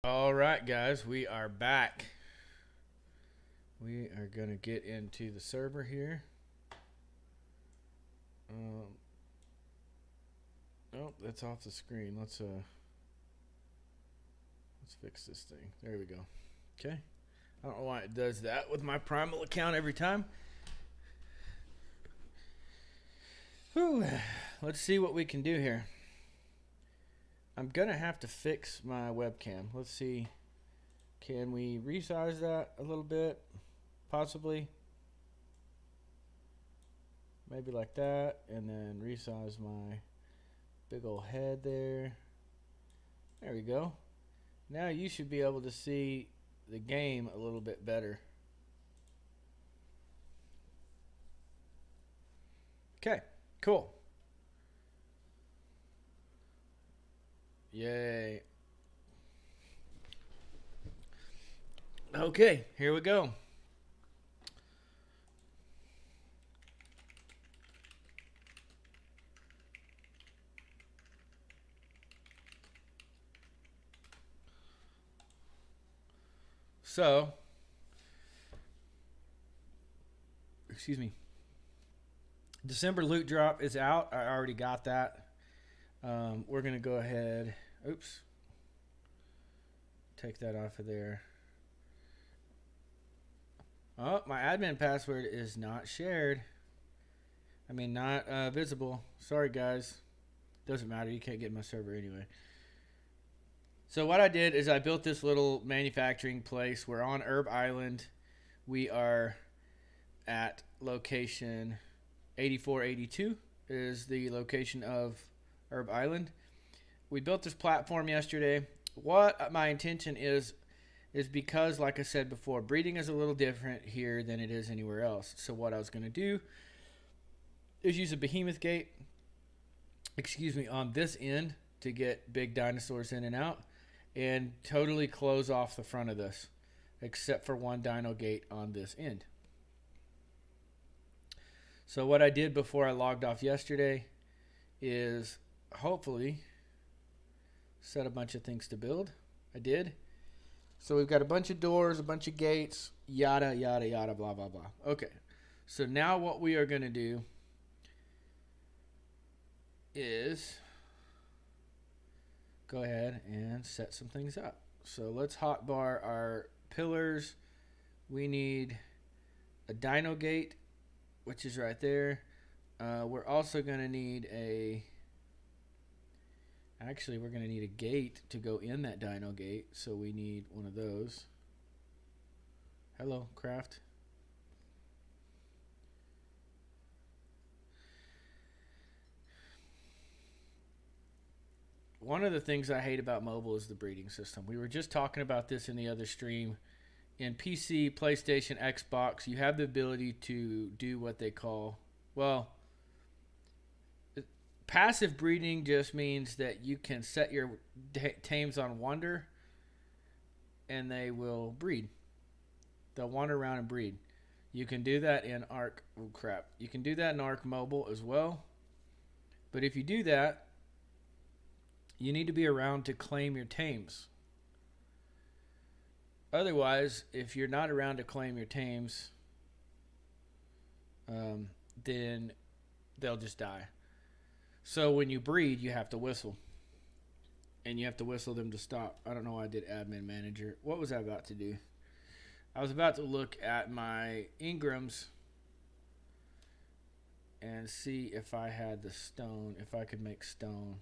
All right, guys, we are back. We are going to get into the server here. Oh, that's off the screen. Let's fix this thing. There we go. Okay. I don't know why it does that with my Primal account every time. Whew. Let's see what we can do here. I'm going to have to fix my webcam. Let's see. Can we resize that a little bit? Possibly. Maybe like that. And then resize my big old head there. There we go. Now you should be able to see the game a little bit better. Okay, cool. Yay. Okay, here we go. So, excuse me. December loot drop is out. I already got that. We're going to go ahead. Oops. Take that off of there. Oh, my admin password is not shared. I mean, not visible. Sorry, guys. Doesn't matter. You can't get my server anyway. So what I did is I built this little manufacturing place. We're on Herb Island. We are at location 8482 is the location of Herb Island. We built this platform yesterday. What my intention is because, like I said before, breeding is a little different here than it is anywhere else. So what I was going to do is use a behemoth gate, on this end to get big dinosaurs in and out, and totally close off the front of this, except for one dino gate on this end. So what I did before I logged off yesterday is hopefully set a bunch of things to build. I did. So we've got a bunch of doors, a bunch of gates, yada, yada, yada, blah, blah, blah. Okay. So now what we are going to do is go ahead and set some things up. So let's hotbar our pillars. We need a dino gate, which is right there. We're also going to need actually, we're going to need a gate to go in that dino gate. So we need one of those. Hello, craft. One of the things I hate about mobile is the breeding system. We were just talking about this in the other stream. In PC, PlayStation, Xbox, you have the ability to do what they call, well, passive breeding just means that you can set your tames on wander and they will breed. They'll wander around and breed. You can do that in Arc. Oh, crap. You can do that in Arc Mobile as well. But if you do that, you need to be around to claim your tames. Otherwise, if you're not around to claim your tames, then they'll just die. So when you breed, you have to whistle. And you have to whistle them to stop. I don't know why I did admin manager. What was I about to do? I was about to look at my Ingrams and see if I had the stone, if I could make stone.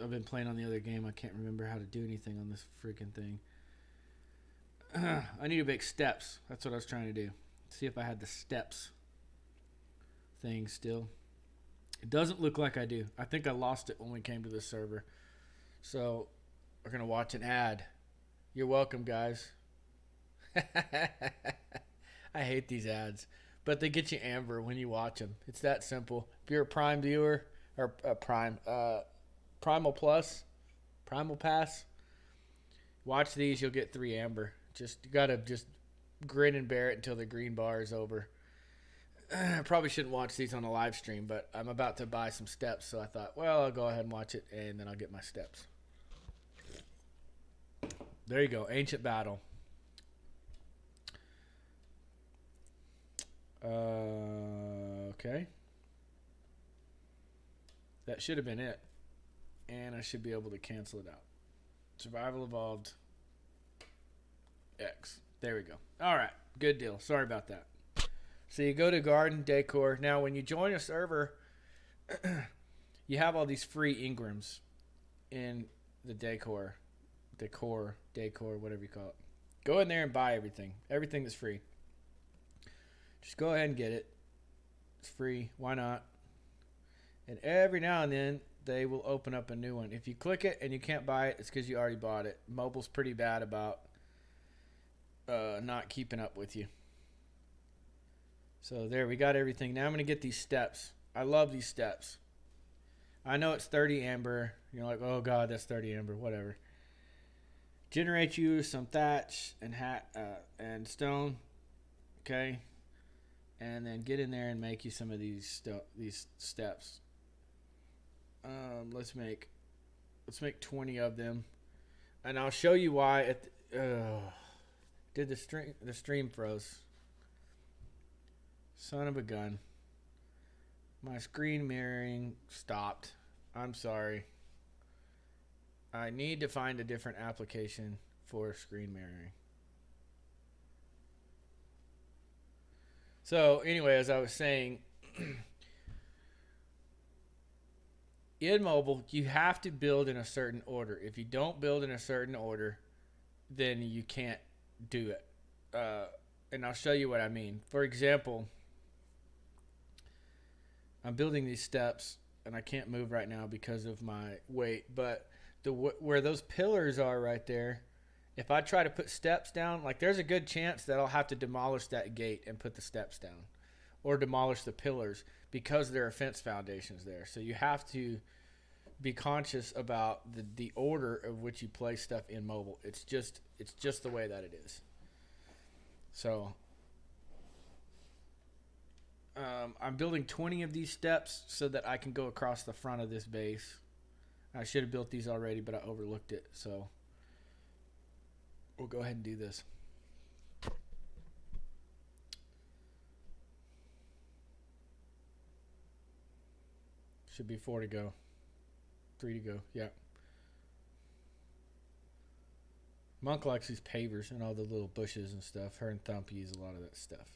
I've been playing on the other game. I can't remember how to do anything on this freaking thing. I need to make steps. That's what I was trying to do. See if I had the steps thing still. It doesn't look like I do. I think I lost it when we came to this server. So we're going to watch an ad. You're welcome, guys. I hate these ads, but they get you amber when you watch them. It's that simple. If you're a Prime viewer or Primal Plus, Primal Pass, watch these. You'll get 3 amber. You gotta just grin and bear it until the green bar is over. I probably shouldn't watch these on a live stream, but I'm about to buy some steps, so I thought, well, I'll go ahead and watch it, and then I'll get my steps. There you go, Ancient Battle. Okay. That should have been it. And I should be able to cancel it out. Survival Evolved X. There we go. All right. Good deal. Sorry about that. So you go to Garden Decor. Now, when you join a server, you have all these free Ingrams in the Decor, whatever you call it. Go in there and buy everything. Everything that's free. Just go ahead and get it. It's free. Why not? And every now and then, they will open up a new one. If you click it and you can't buy it, it's because you already bought it. Mobile's pretty bad about not keeping up with you. So there, we got everything. Now I'm going to get these steps. I love these steps. I know it's 30 amber. You're like, oh God, that's 30 amber. Whatever. Generate you some thatch and stone. Okay. And then get in there and make you some of these steps. Let's make 20 of them, and I'll show you why. Did the stream froze? Son of a gun! My screen mirroring stopped. I'm sorry. I need to find a different application for screen mirroring. So anyway, as I was saying. In mobile, you have to build in a certain order. If you don't build in a certain order, then you can't do it. And I'll show you what I mean. For example, I'm building these steps, and I can't move right now because of my weight. But where those pillars are right there, if I try to put steps down, like there's a good chance that I'll have to demolish that gate and put the steps down. Or demolish the pillars because there are fence foundations there. So you have to be conscious about the order of which you place stuff in mobile. It's just the way that it is. So I'm building 20 of these steps so that I can go across the front of this base. I should have built these already, but I overlooked it. So we'll go ahead and do this. Should be 4 to go. 3 to go. Yeah. Monk likes these pavers and all the little bushes and stuff. Her and Thump use a lot of that stuff.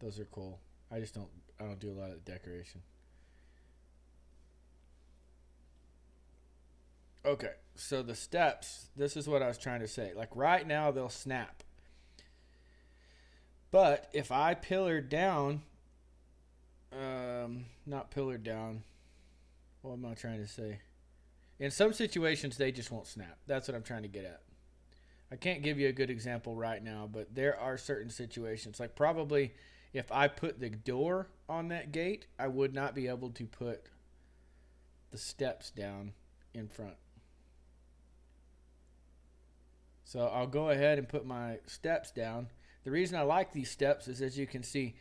Those are cool. I don't do a lot of decoration. Okay, so the steps, this is what I was trying to say. Like right now they'll snap. But if I pillared down, not pillared down, what am I trying to say? In some situations they just won't snap. That's what I'm trying to get at. I can't give you a good example right now, but there are certain situations. Like probably if I put the door on that gate, I would not be able to put the steps down in front. So I'll go ahead and put my steps down. The reason I like these steps is, as you can see,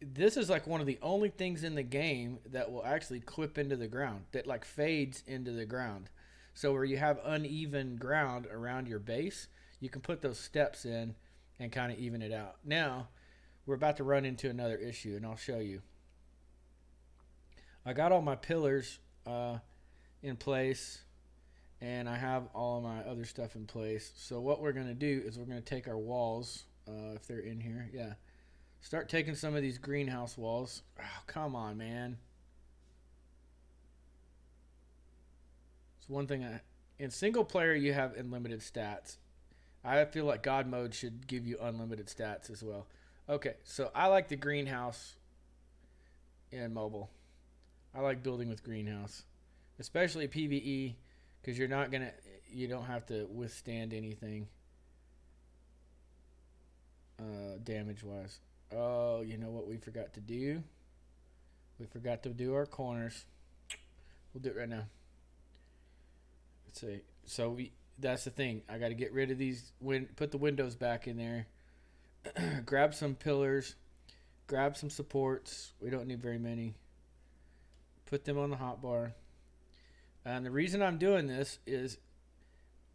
this is like one of the only things in the game that will actually clip into the ground, that like fades into the ground. So where you have uneven ground around your base, you can put those steps in and kind of even it out. Now, we're about to run into another issue, and I'll show you. I got all my pillars in place, and I have all of my other stuff in place. So what we're going to do is we're going to take our walls, if they're in here. Yeah. Start taking some of these greenhouse walls. Oh, come on, man. It's one thing. In single player, you have unlimited stats. I feel like God mode should give you unlimited stats as well. Okay, so I like the greenhouse in mobile. I like building with greenhouse, especially PvE, because you don't have to withstand anything damage-wise. Oh, you know what we forgot to do? We forgot to do our corners. We'll do it right now. Let's see. So that's the thing. I got to get rid of these. Put the windows back in there. grab some pillars, grab some supports. We don't need very many. Put them on the hotbar. And the reason I'm doing this is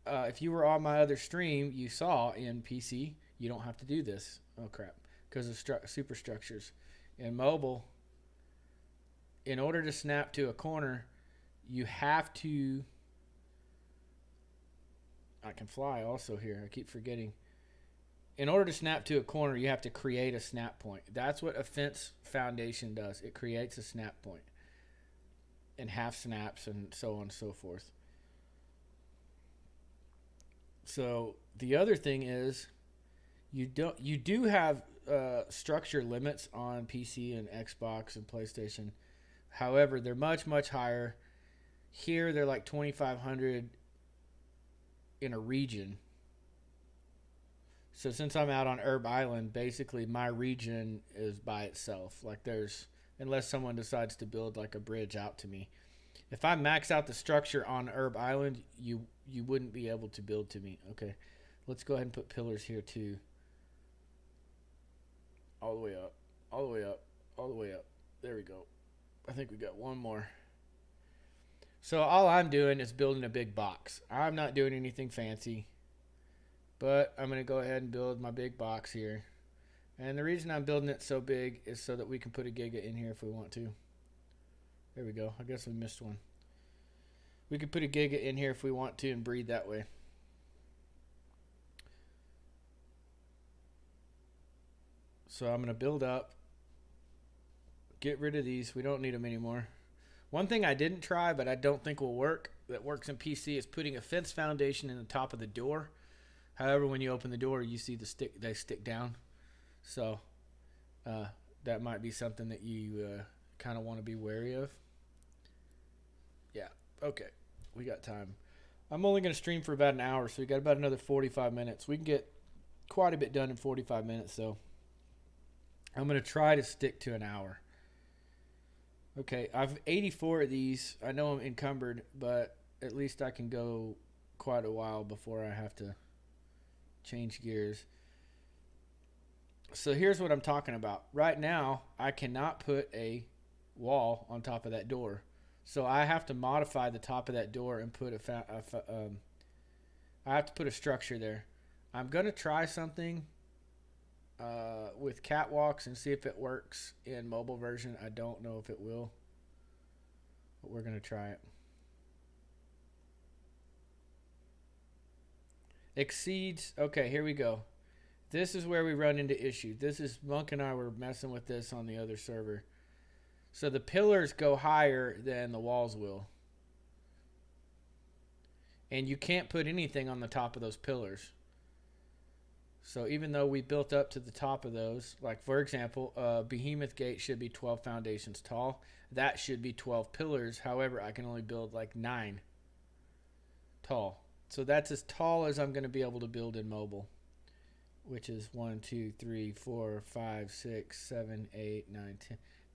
if you were on my other stream, you saw in PC, you don't have to do this. Oh, crap. Because of superstructures. In mobile, in order to snap to a corner, you have to... I can fly also here. I keep forgetting. In order to snap to a corner, you have to create a snap point. That's what a fence foundation does. It creates a snap point. And half snaps and so on and so forth. So the other thing is you do have structure limits on PC and Xbox and PlayStation. However, they're much higher. Here they're like 2,500 in a region. So since I'm out on Herb Island, basically my region is by itself. Like there's, unless someone decides to build like a bridge out to me. If I max out the structure on Herb Island, you wouldn't be able to build to me. Okay, let's go ahead and put pillars here too. All the way up, all the way up, all the way up. There we go. I think we got one more. So all I'm doing is building a big box. I'm not doing anything fancy. But I'm going to go ahead and build my big box here. And the reason I'm building it so big is so that we can put a Giga in here if we want to. There we go. I guess we missed one. We could put a Giga in here if we want to and breed that way. So I'm going to build up. Get rid of these. We don't need them anymore. One thing I didn't try, but I don't think will work, that works in PC, is putting a fence foundation in the top of the door. However, when you open the door, you see they stick down. So that might be something that you kind of want to be wary of. Yeah, okay. We got time. I'm only going to stream for about an hour, so we got about another 45 minutes. We can get quite a bit done in 45 minutes, so I'm going to try to stick to an hour. Okay, I've 84 of these. I know I'm encumbered, but at least I can go quite a while before I have to change gears. So here's what I'm talking about. Right now, I cannot put a wall on top of that door. So I have to modify the top of that door and put I have to put a structure there. I'm going to try something with catwalks and see if it works in mobile version. I don't know if it will, but we're going to try it. Exceeds. Okay, here we go. This is where we run into issues. This is Monk and I were messing with this on the other server. So the pillars go higher than the walls will. And you can't put anything on the top of those pillars. So even though we built up to the top of those, like for example, Behemoth Gate should be 12 foundations tall. That should be 12 pillars. However, I can only build like 9 tall. So that's as tall as I'm going to be able to build in mobile, which is 1, 2, 3, 4, 5, 6, 7, 8, 9,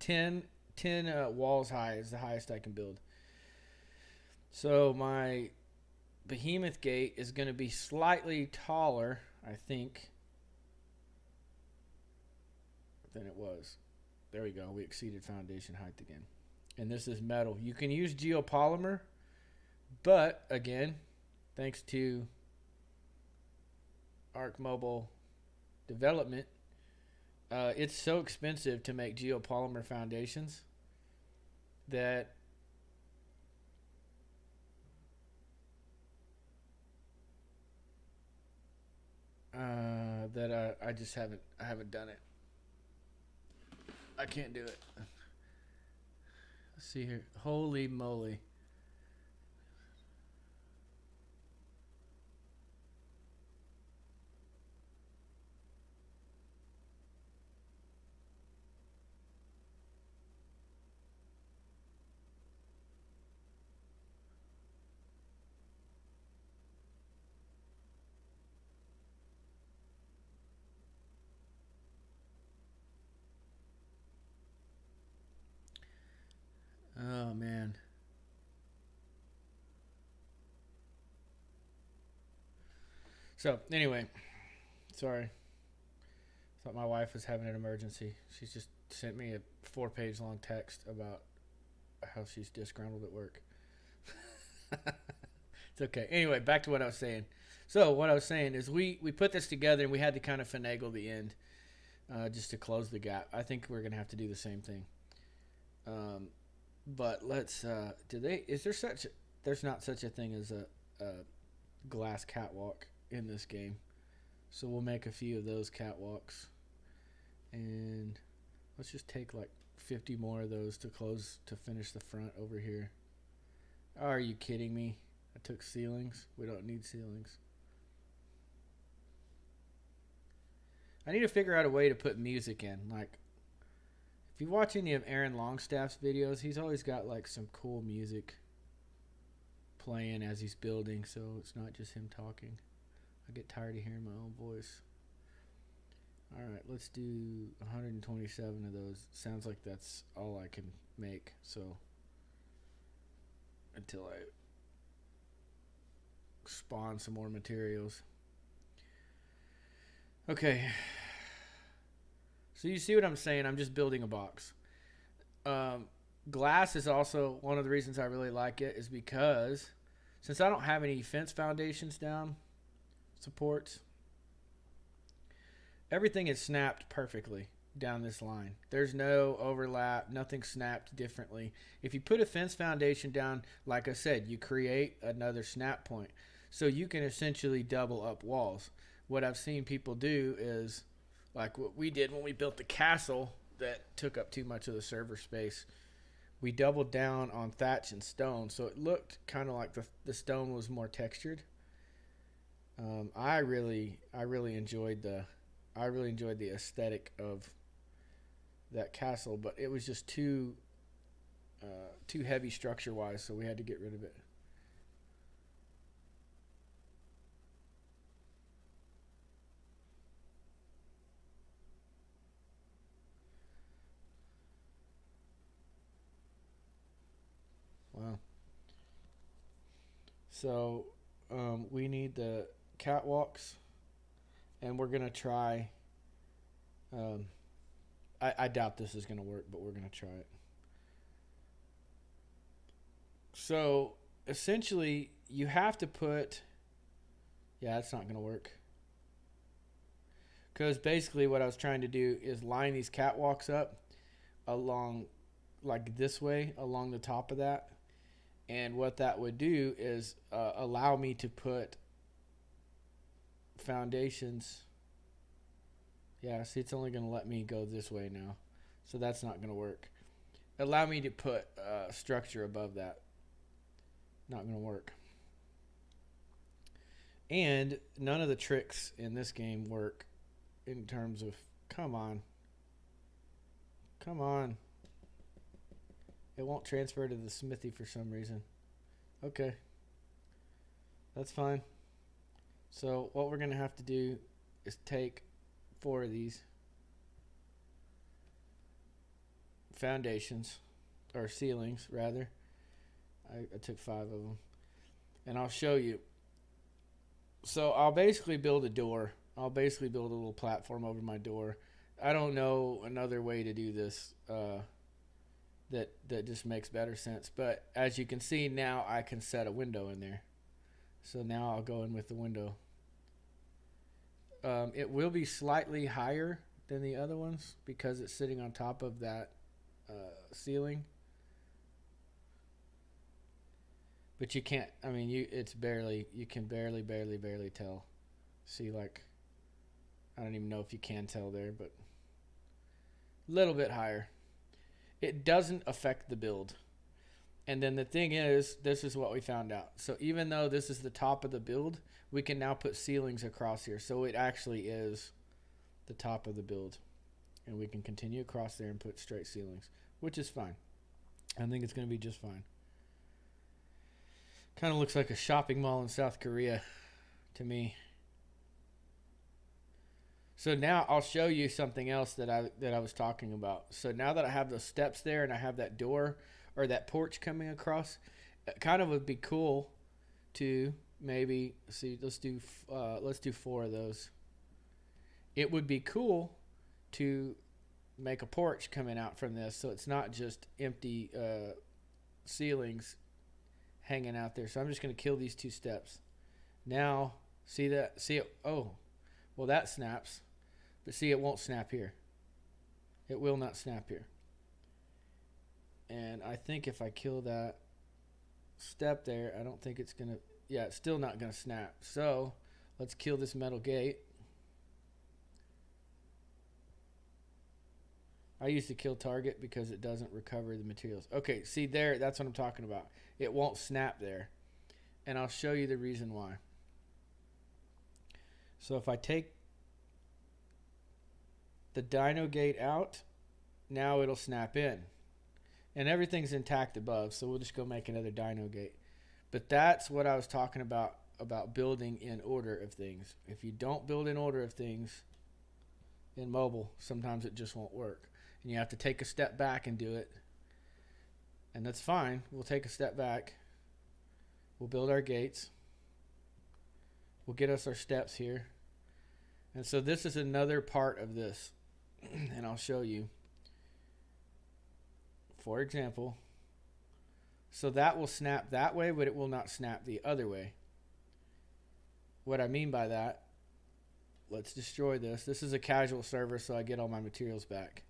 10. 10 walls high is the highest I can build. So my Behemoth Gate is going to be slightly taller, I think, than it was. There we go. We exceeded foundation height again. And this is metal. You can use geopolymer, but again, thanks to Arc Mobile development, it's so expensive to make geopolymer foundations that I just haven't done it. I can't do it. Let's see here. Holy moly. Oh man. So anyway, sorry. Thought my wife was having an emergency. She's just sent me a 4-page long text about how she's disgruntled at work. It's okay. Anyway, back to what I was saying. So what I was saying is we put this together and we had to kind of finagle the end just to close the gap. I think we're going to have to do the same thing. But let's, there's not such a thing as a glass catwalk in this game. So we'll make a few of those catwalks. And let's just take like 50 more of those to finish the front over here. Are you kidding me? I took ceilings. We don't need ceilings. I need to figure out a way to put music in. Like, if you watch any of Aaron Longstaff's videos, he's always got like some cool music playing as he's building, so it's not just him talking. I get tired of hearing my own voice. Alright, let's do 127 of those. Sounds like that's all I can make, so until I spawn some more materials. Okay. So you see what I'm saying? I'm just building a box. Glass is also one of the reasons I really like it, is because since I don't have any fence foundations down, supports, everything is snapped perfectly down this line. There's no overlap, nothing snapped differently. If you put a fence foundation down, like I said, you create another snap point. So you can essentially double up walls. What I've seen people do is, like what we did when we built the castle that took up too much of the server space, we doubled down on thatch and stone, so it looked kind of like the stone was more textured. I really enjoyed the aesthetic of that castle, but it was just too heavy structure wise, so we had to get rid of it. Wow. So we need the catwalks, and we're gonna try. I doubt this is gonna work, but we're gonna try it. So essentially, you have to put. Yeah, it's not gonna work. Because basically, what I was trying to do is line these catwalks up along, like this way, along the top of that. And what that would do is allow me to put foundations. Yeah, see, it's only going to let me go this way now. So that's not going to work. Allow me to put structure above that. Not going to work. And none of the tricks in this game work in terms of, come on. Come on. It won't transfer to the smithy for some reason. Okay. That's fine. So what we're going to have to do is take 4 of these foundations, or ceilings rather. I took 5 of them. And I'll show you. So I'll basically build a door. I'll basically build a little platform over my door. I don't know another way to do this. That just makes better sense. But as you can see now, I can set a window in there. So now I'll go in with the window. It will be slightly higher than the other ones because it's sitting on top of that ceiling. But you can't, I mean, you can barely tell. See, like, I don't even know if you can tell there, but a little bit higher. It doesn't affect the build. And then the thing is, this is what we found out. So even though this is the top of the build, we can now put ceilings across here. So it actually is the top of the build. And we can continue across there and put straight ceilings, which is fine. I think it's going to be just fine. Kind of looks like a shopping mall in South Korea to me. So now I'll show you something else that I was talking about. So now that I have those steps there and I have that door or that porch coming across, it kind of would be cool to maybe see. Let's do 4 of those. It would be cool to make a porch coming out from this, so it's not just empty ceilings hanging out there. So I'm just going to kill these 2 steps. Now, see that? See it? Oh, well, that snaps. But see, it won't snap here. It will not snap here. And I think if I kill that step there, I don't think it's going to... Yeah, it's still not going to snap. So let's kill this metal gate. I use the kill target because it doesn't recover the materials. Okay, see there, that's what I'm talking about. It won't snap there. And I'll show you the reason why. So if I take the dino gate out, now it'll snap in. And everything's intact above, so we'll just go make another dino gate. But that's what I was talking about building in order of things. If you don't build in order of things in mobile, sometimes it just won't work. And you have to take a step back and do it. And that's fine. We'll take a step back. We'll build our gates. We'll get us our steps here. And so this is another part of this. And I'll show you. For example, so that will snap that way, but it will not snap the other way. What I mean by that, let's destroy this. This is a casual server, so I get all my materials back.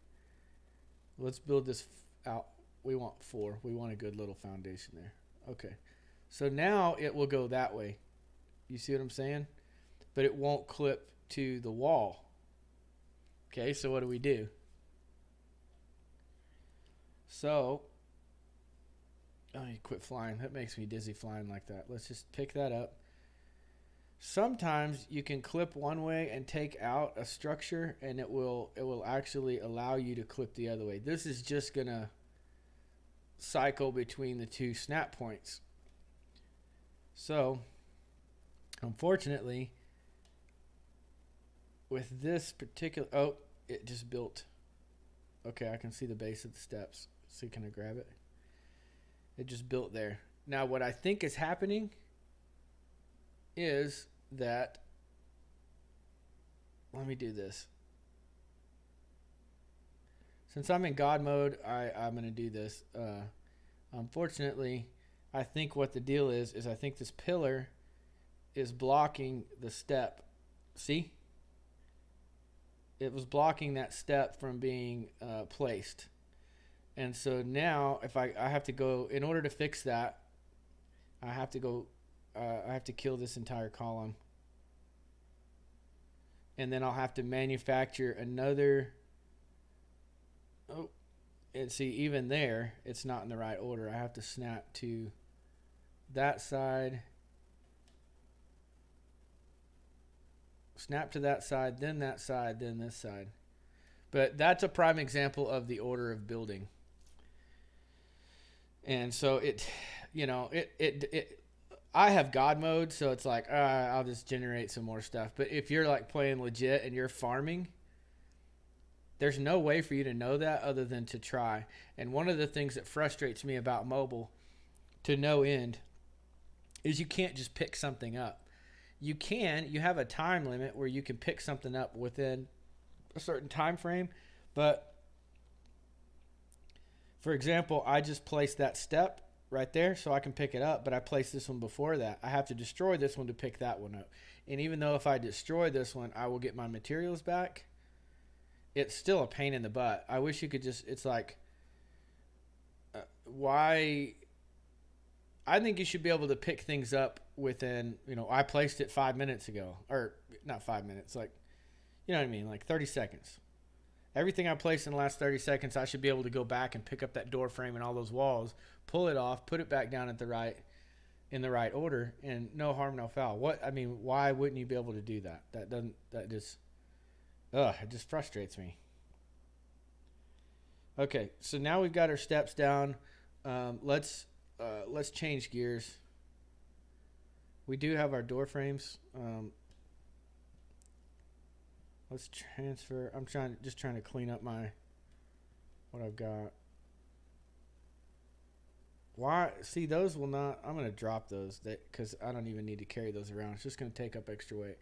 Let's build this out. We want 4. We want a good little foundation there. Okay. So now it will go that way. You see what I'm saying? But it won't clip to the wall. Okay, so what do? So, oh, you quit flying. That makes me dizzy flying like that. Let's just pick that up. Sometimes you can clip one way and take out a structure, and it will actually allow you to clip the other way. This is just gonna cycle between the 2 snap points. So, unfortunately, with this particular, oh, it just built. Okay, I can see the base of the steps. So can I grab it? It just built there. Now what I think is happening is that, let me do this. Since I'm in God mode, I'm going to do this. Unfortunately, I think what the deal is I think this pillar is blocking the step. See? It was blocking that step from being placed. And so now if I have to go, in order to fix that, I have to go, I have to kill this entire column. And then I'll have to manufacture another, oh, and see even there, it's not in the right order. I have to snap to that side, snap to that side, then this side. But that's a prime example of the order of building. And so it, you know, I have God mode, so it's like, I'll just generate some more stuff. But if you're like playing legit and you're farming, there's no way for you to know that other than to try. And one of the things that frustrates me about mobile to no end is you can't just pick something up. You have a time limit where you can pick something up within a certain time frame, but for example, I just placed that step right there so I can pick it up, but I placed this one before that. I have to destroy this one to pick that one up. And even though if I destroy this one, I will get my materials back, it's still a pain in the butt. I wish you could just, it's like, why? I think you should be able to pick things up within, you know, I placed it 5 minutes ago, or not 5 minutes, like, you know what I mean? Like 30 seconds. Everything I placed in the last 30 seconds, I should be able to go back and pick up that door frame and all those walls, pull it off, put it back down at in the right order, and no harm, no foul. Why wouldn't you be able to do that? It just frustrates me. Okay, so now we've got our steps down. Let's change gears. We do have our door frames. Let's transfer. I'm just trying to clean up what I've got. Why? See, those will not. I'm going to drop those because I don't even need to carry those around. It's just going to take up extra weight.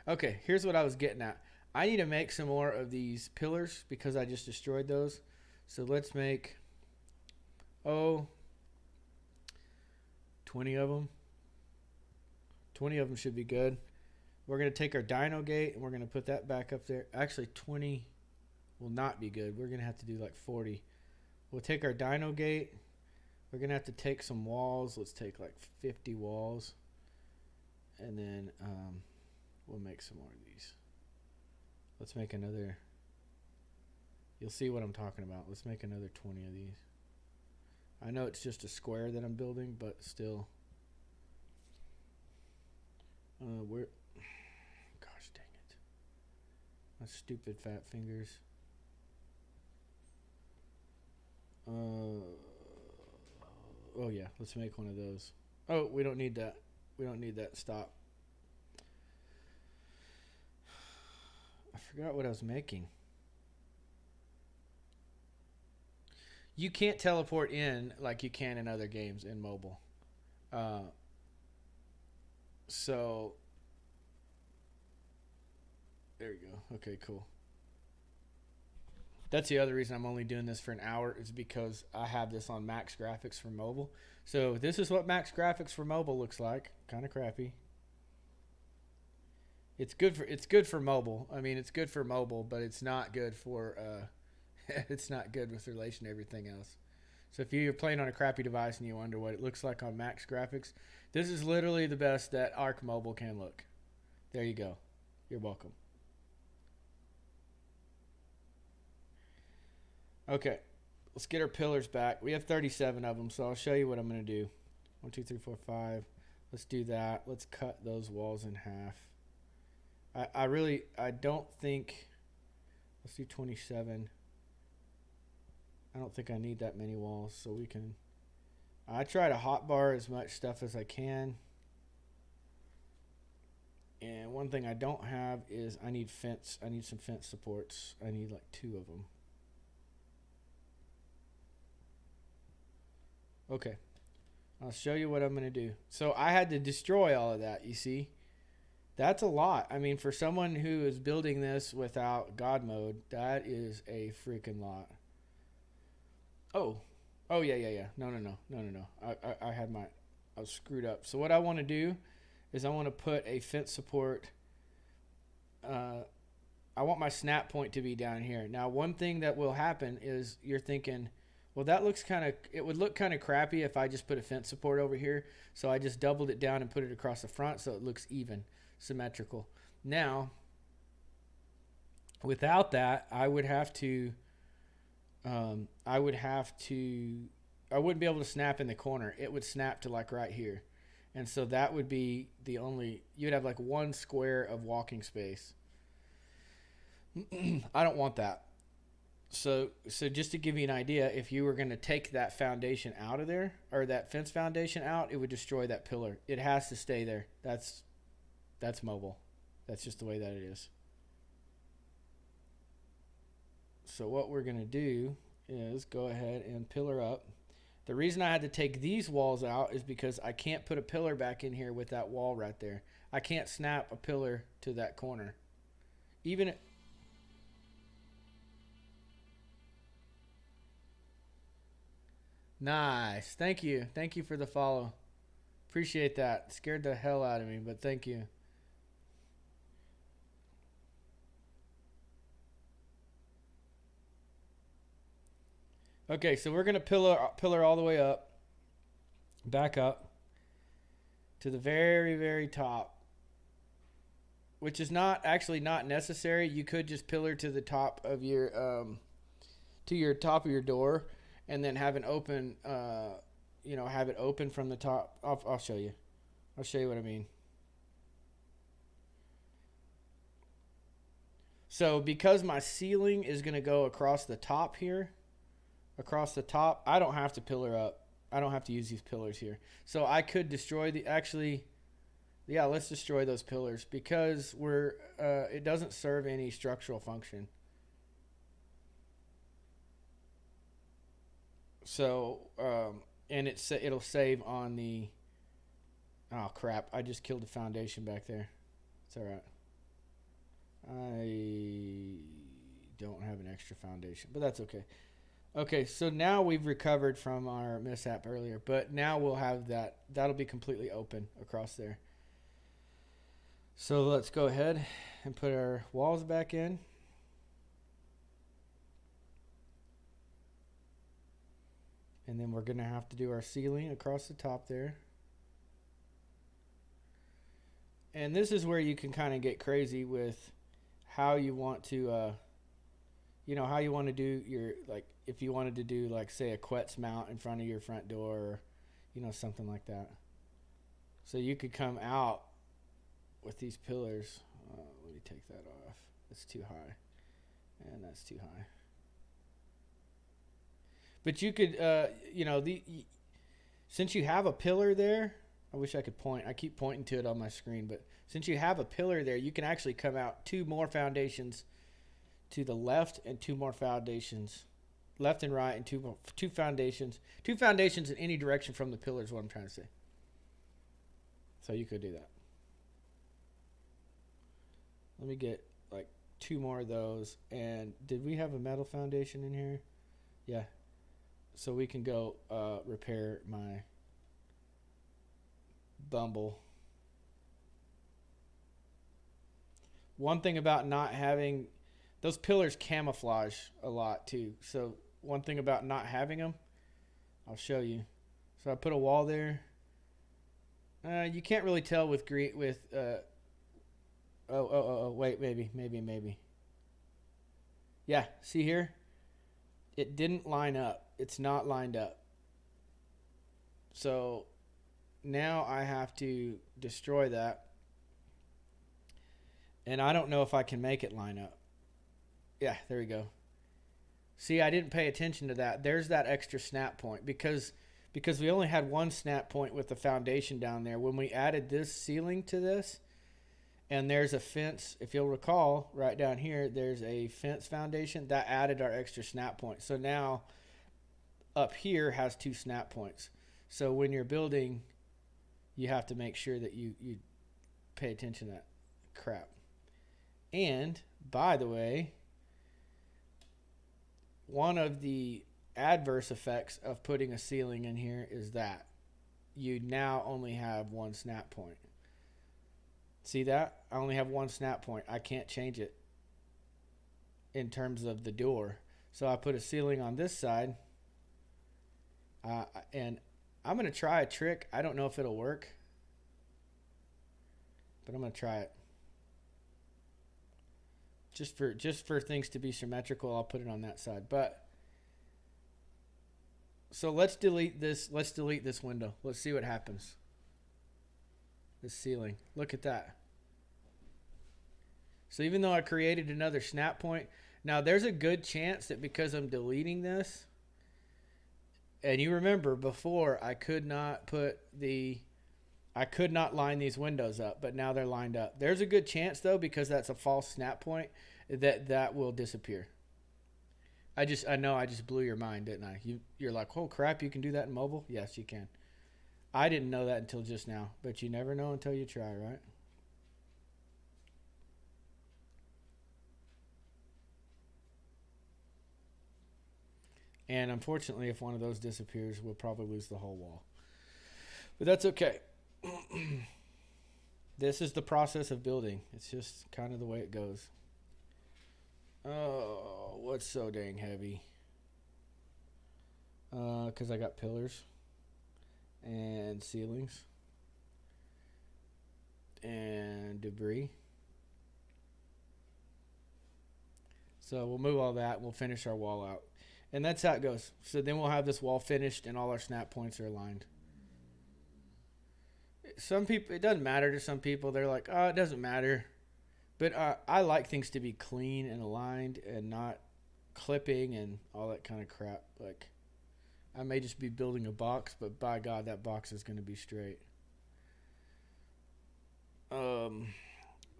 Okay, here's what I was getting at. I need to make some more of these pillars because I just destroyed those. So let's make, 20 of them. 20 of them should be good. We're going to take our dino gate and we're going to put that back up there. Actually, 20 will not be good. We're going to have to do like 40. We'll take our dino gate. We're going to have to take some walls. Let's take like 50 walls. And then we'll make some more of these. Let's make another. You'll see what I'm talking about. Let's make another 20 of these. I know it's just a square that I'm building, but still. Where? Gosh dang it. My stupid fat fingers. Oh yeah, let's make one of those. Oh, we don't need that. We don't need that. Stop. I forgot what I was making. You can't teleport in like you can in other games in mobile. So there you go. Okay, cool. That's the other reason I'm only doing this for an hour is because I have this on max graphics for mobile. So this is what max graphics for mobile looks like. Kind of crappy. It's good for mobile. I mean, it's good for mobile, but it's not good for it's not good with relation to everything else. So if you're playing on a crappy device and you wonder what it looks like on max graphics, this is literally the best that Arc Mobile can look. There you go. You're welcome. Okay, let's get our pillars back. We have 37 of them, so I'll show you what I'm going to do. 1, 2, 3, 4, 5. Let's do that. Let's cut those walls in half. I don't think, let's do 27. I don't think I need that many walls, so we can, I try to hotbar as much stuff as I can. And one thing I don't have is I need fence. I need some fence supports. I need like 2 of them. Okay, I'll show you what I'm going to do. So I had to destroy all of that, you see. That's a lot. I mean, for someone who is building this without God mode, that is a freaking lot. Oh, yeah. No. I was screwed up. So what I want to do is I want to put a fence support. I want my snap point to be down here. Now, one thing that will happen is you're thinking, well, that looks it would look kind of crappy if I just put a fence support over here. So I just doubled it down and put it across the front so it looks even, symmetrical. Now, without that, I wouldn't be able to snap in the corner. It would snap to like right here. And so that would be you'd have like 1 square of walking space. I don't want that. So just to give you an idea, if you were going to take that foundation out of there, or that fence foundation out, it would destroy that pillar. It has to stay there. That's mobile. That's just the way that it is. So what we're going to do is go ahead and pillar up. The reason I had to take these walls out is because I can't put a pillar back in here with that wall right there. I can't snap a pillar to that corner. Even Nice. Thank you. Thank you for the follow. Appreciate that. Scared the hell out of me, but thank you. Okay, so we're going to pillar all the way up, back up to the very, very top, which is not necessary. You could just pillar to the top of your top of your door, and then have an open, have it open from the top. I'll show you. I'll show you what I mean. So because my ceiling is going to go across the top here, I don't have to pillar up. I don't have to use these pillars here. So I could destroy let's destroy those pillars because it doesn't serve any structural function. So, and it'll save on the, oh crap, I just killed the foundation back there. It's all right. I don't have an extra foundation, but that's okay. Okay, so now we've recovered from our mishap earlier, but now we'll have that. That'll be completely open across there. So let's go ahead and put our walls back in. And then we're going to have to do our ceiling across the top there. And this is where you can kind of get crazy with how you want to, how you want to do your, like, if you wanted to do, like, say, a Quetz mount in front of your front door, or, something like that. So you could come out with these pillars. Let me take that off. It's too high. And that's too high. But you could, since you have a pillar there, I wish I could point. I keep pointing to it on my screen, but since you have a pillar there, you can actually come out 2 more foundations to the left and 2 more foundations, left and right, and two foundations. 2 foundations in any direction from the pillar is what I'm trying to say. So you could do that. Let me get like 2 more of those. And did we have a metal foundation in here? Yeah. So we can go repair my Bumble. One thing about not having those pillars, camouflage a lot too. So one thing about not having them, I'll show you. So I put a wall there. You can't really tell with green with wait, maybe. Yeah, see here? It didn't line up. It's not lined up. So now I have to destroy that. And I don't know if I can make it line up. Yeah, there we go. See, I didn't pay attention to that. There's that extra snap point because we only had 1 snap point with the foundation down there. When we added this ceiling to this, and there's a fence, if you'll recall, right down here, there's a fence foundation that added our extra snap point. So now up here has 2 snap points. So when you're building, you have to make sure that you pay attention to that crap. And by the way, one of the adverse effects of putting a ceiling in here is that you now only have 1 snap point. See that? I only have 1 snap point. I can't change it in terms of the door. So I put a ceiling on this side. And I'm going to try a trick. I don't know if it'll work, but I'm going to try it. Just for things to be symmetrical, I'll put it on that side. But so let's delete this. Let's delete this window. Let's see what happens. This ceiling. Look at that. So even though I created another snap point, now there's a good chance that because I'm deleting this, and you remember before I could not line these windows up, but now they're lined up. There's a good chance though, because that's a false snap point, that will disappear. I know I just blew your mind, didn't I? You're like, oh crap, you can do that in mobile? Yes, you can. I didn't know that until just now, but you never know until you try, right? And unfortunately, if one of those disappears, we'll probably lose the whole wall. But that's okay. This is the process of building. It's just kind of the way it goes. Oh, what's so dang heavy? Because I got pillars and ceilings and debris. So we'll move all that. We'll finish our wall out. And that's how it goes. So then we'll have this wall finished and all our snap points are aligned. Some people, it doesn't matter to some people. They're like, oh, it doesn't matter. But I like things to be clean and aligned and not clipping and all that kind of crap. Like, I may just be building a box, but by God, that box is going to be straight.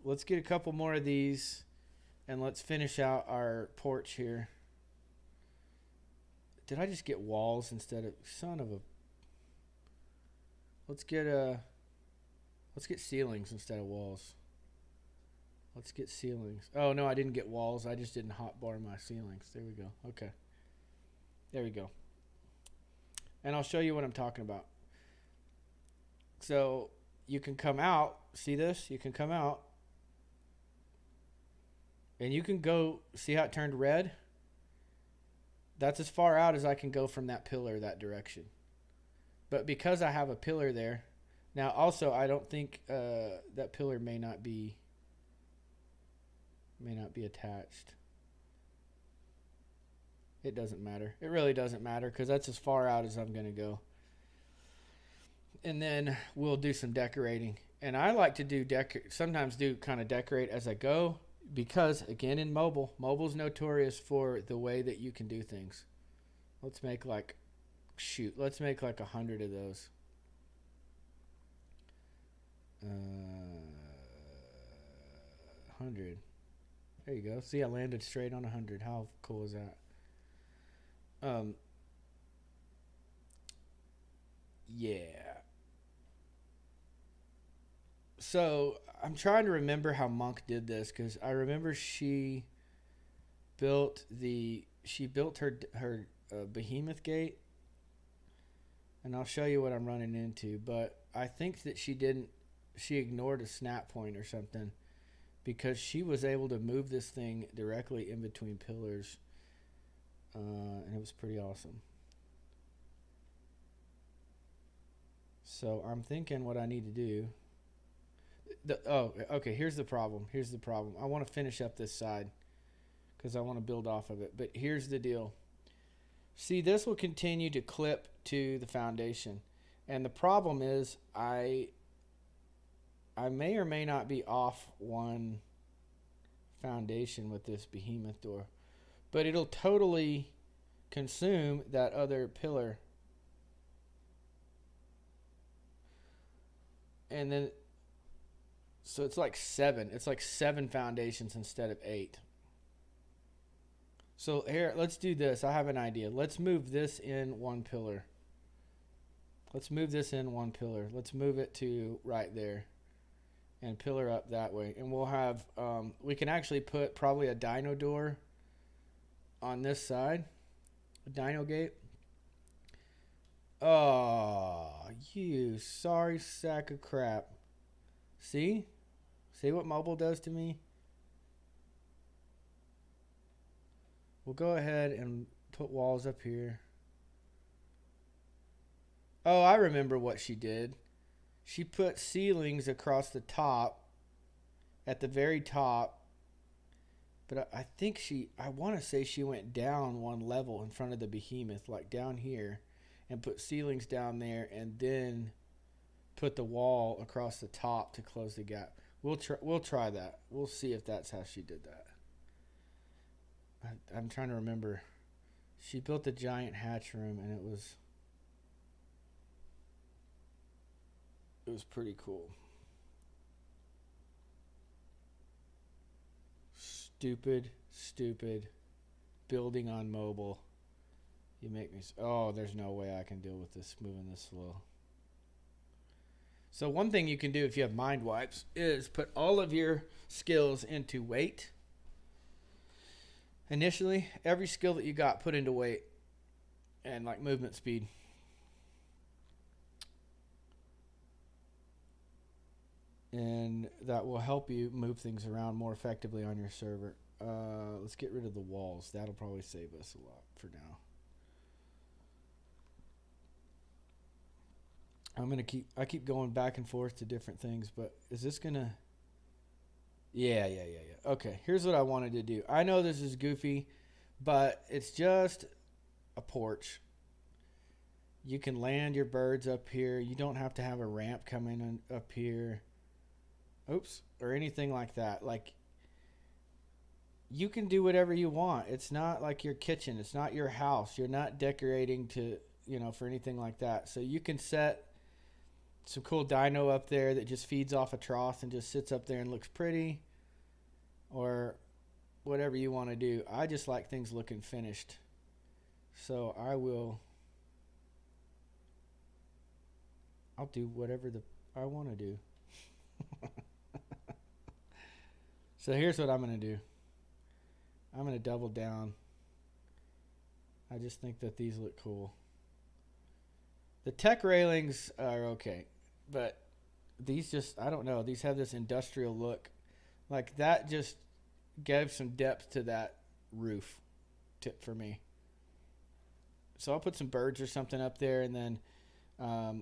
Let's get a couple more of these and let's finish out our porch here. Did I just get walls instead of, son of a, let's get ceilings instead of walls. Let's get ceilings. Oh, no, I didn't get walls. I just didn't hotbar my ceilings. There we go. Okay. There we go. And I'll show you what I'm talking about. So you can come out. See this? You can come out. And you can go. See how it turned red? That's as far out as I can go from that pillar that direction. But because I have a pillar there. Now, also, I don't think that pillar may not be attached. It doesn't matter. It really doesn't matter because that's as far out as I'm going to go. And then we'll do some decorating. And I like to do sometimes do kind of decorate as I go because, again, in mobile's notorious for the way that you can do things. Let's make like 100 of those. 100. There you go. See, I landed straight on 100. How cool is that? Yeah. So I'm trying to remember how Monk did this because I remember she built her behemoth gate, and I'll show you what I'm running into. But I think that she ignored a snap point or something because she was able to move this thing directly in between pillars. And it was pretty awesome. So I'm thinking what I need to do. Okay, here's the problem. I want to finish up this side because I want to build off of it. But here's the deal. See, this will continue to clip to the foundation. And the problem is I may or may not be off one foundation with this behemoth door. But it'll totally consume that other pillar. And then, so it's like 7. It's like 7 foundations instead of 8. So here, let's do this. I have an idea. Let's move this in one pillar. Let's move it to right there. And pillar up that way. And we'll have, we can actually put probably a dino door on this side, a dino gate. Oh, you sorry sack of crap. See what mobile does to me? We'll go ahead and put walls up here. Oh, I remember what she did. She put ceilings across the top, at the very top. But I think I want to say she went down one level in front of the behemoth, like down here, and put ceilings down there, and then put the wall across the top to close the gap. We'll try that. We'll see if that's how she did that. I'm trying to remember. She built a giant hatch room, and it was pretty cool. Stupid building on mobile. You make me. Oh, there's no way I can deal with this moving this slow. So one thing you can do if you have mind wipes is put all of your skills into weight. Initially, every skill that you got, put into weight and like movement speed. And that will help you move things around more effectively on your server. Let's get rid of the walls. That'll probably save us a lot for now. I keep going back and forth to different things, but is this gonna? Yeah. Okay, here's what I wanted to do. I know this is goofy, but it's just a porch. You can land your birds up here. You don't have to have a ramp coming up here. Oops, or anything like that. Like, you can do whatever you want. It's not like your kitchen. It's not your house. You're not decorating to, for anything like that. So you can set some cool dino up there that just feeds off a trough and just sits up there and looks pretty, or whatever you want to do. I just like things looking finished. So I'll do whatever I want to do. So here's what I'm going to do. I'm going to double down. I just think that these look cool. The tech railings are okay, but these just, I don't know, these have this industrial look. Like that just gave some depth to that roof tip for me. So I'll put some birds or something up there, and then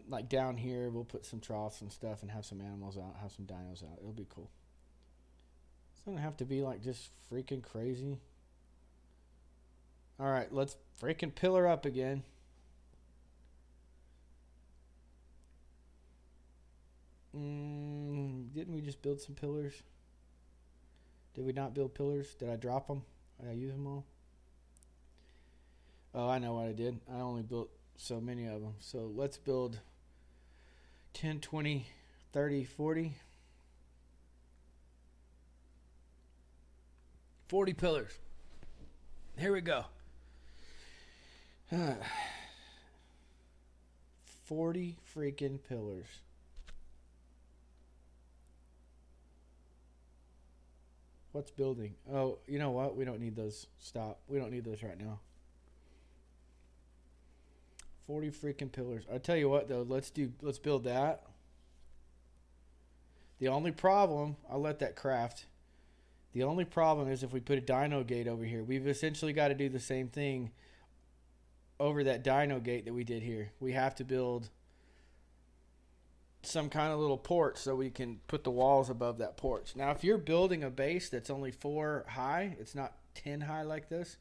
like down here we'll put some troughs and stuff and have some animals out, have some dinos out. It'll be cool. It doesn't have to be like just freaking crazy. All right, let's freaking pillar up again. Didn't we just build some pillars? Did we not build pillars? Did I drop them? Did I use them all? Oh, I know what I did. I only built so many of them. So let's build 10, 20, 30, 40. 40 pillars. Here we go. 40 freaking pillars. What's building? Oh, you know what? We don't need those. Stop. We don't need those right now. 40 freaking pillars. I tell you what though, let's build that. The only problem, I'll let that craft. The only problem is if we put a dino gate over here. We've essentially got to do the same thing over that dino gate that we did here. We have to build some kind of little porch so we can put the walls above that porch. Now, if you're building a base that's only 4 high, it's not 10 high like this,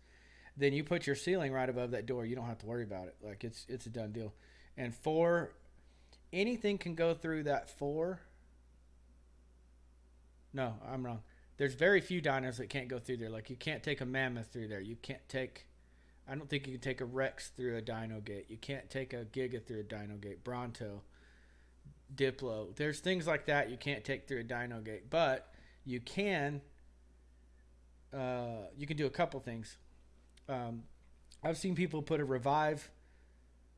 then you put your ceiling right above that door. You don't have to worry about it. Like it's a done deal. And 4, anything can go through that 4. No, I'm wrong. There's very few dinos that can't go through there. Like you can't take a mammoth through there. You can't take, I don't think you can take a Rex through a dino gate. You can't take a Giga through a dino gate. Bronto, Diplo. There's things like that you can't take through a dino gate, but you can do a couple things. I've seen people put a revive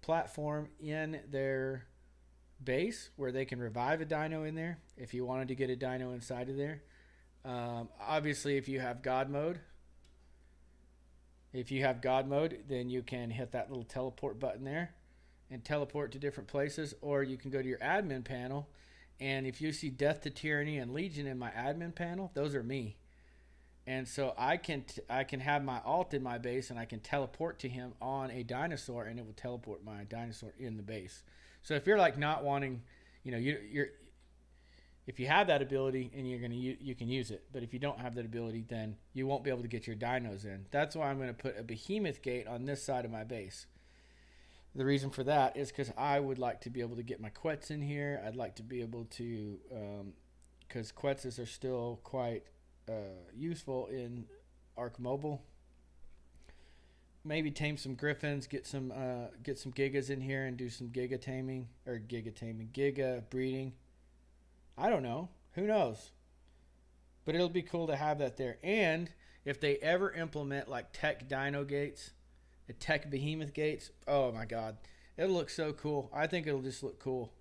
platform in their base where they can revive a dino in there if you wanted to get a dino inside of there. Obviously, if you have God mode, then you can hit that little teleport button there and teleport to different places, or you can go to your admin panel, and if you see Death to Tyranny and Legion in my admin panel, those are me. And so I can have my alt in my base, and I can teleport to him on a dinosaur, and it will teleport my dinosaur in the base. So if you're like not wanting, you're if you have that ability and you can use it, but if you don't have that ability, then you won't be able to get your dinos in. That's why I'm going to put a behemoth gate on this side of my base. The reason for that is because I would like to be able to get my Quetz in here. I'd like to be able to, because Quetzes are still quite useful in Ark Mobile. Maybe tame some Griffins, get some Gigas in here and do some Giga breeding. I don't know. Who knows? But it'll be cool to have that there. And if they ever implement like tech dino gates, the tech behemoth gates, oh my God, it'll look so cool. I think it'll just look cool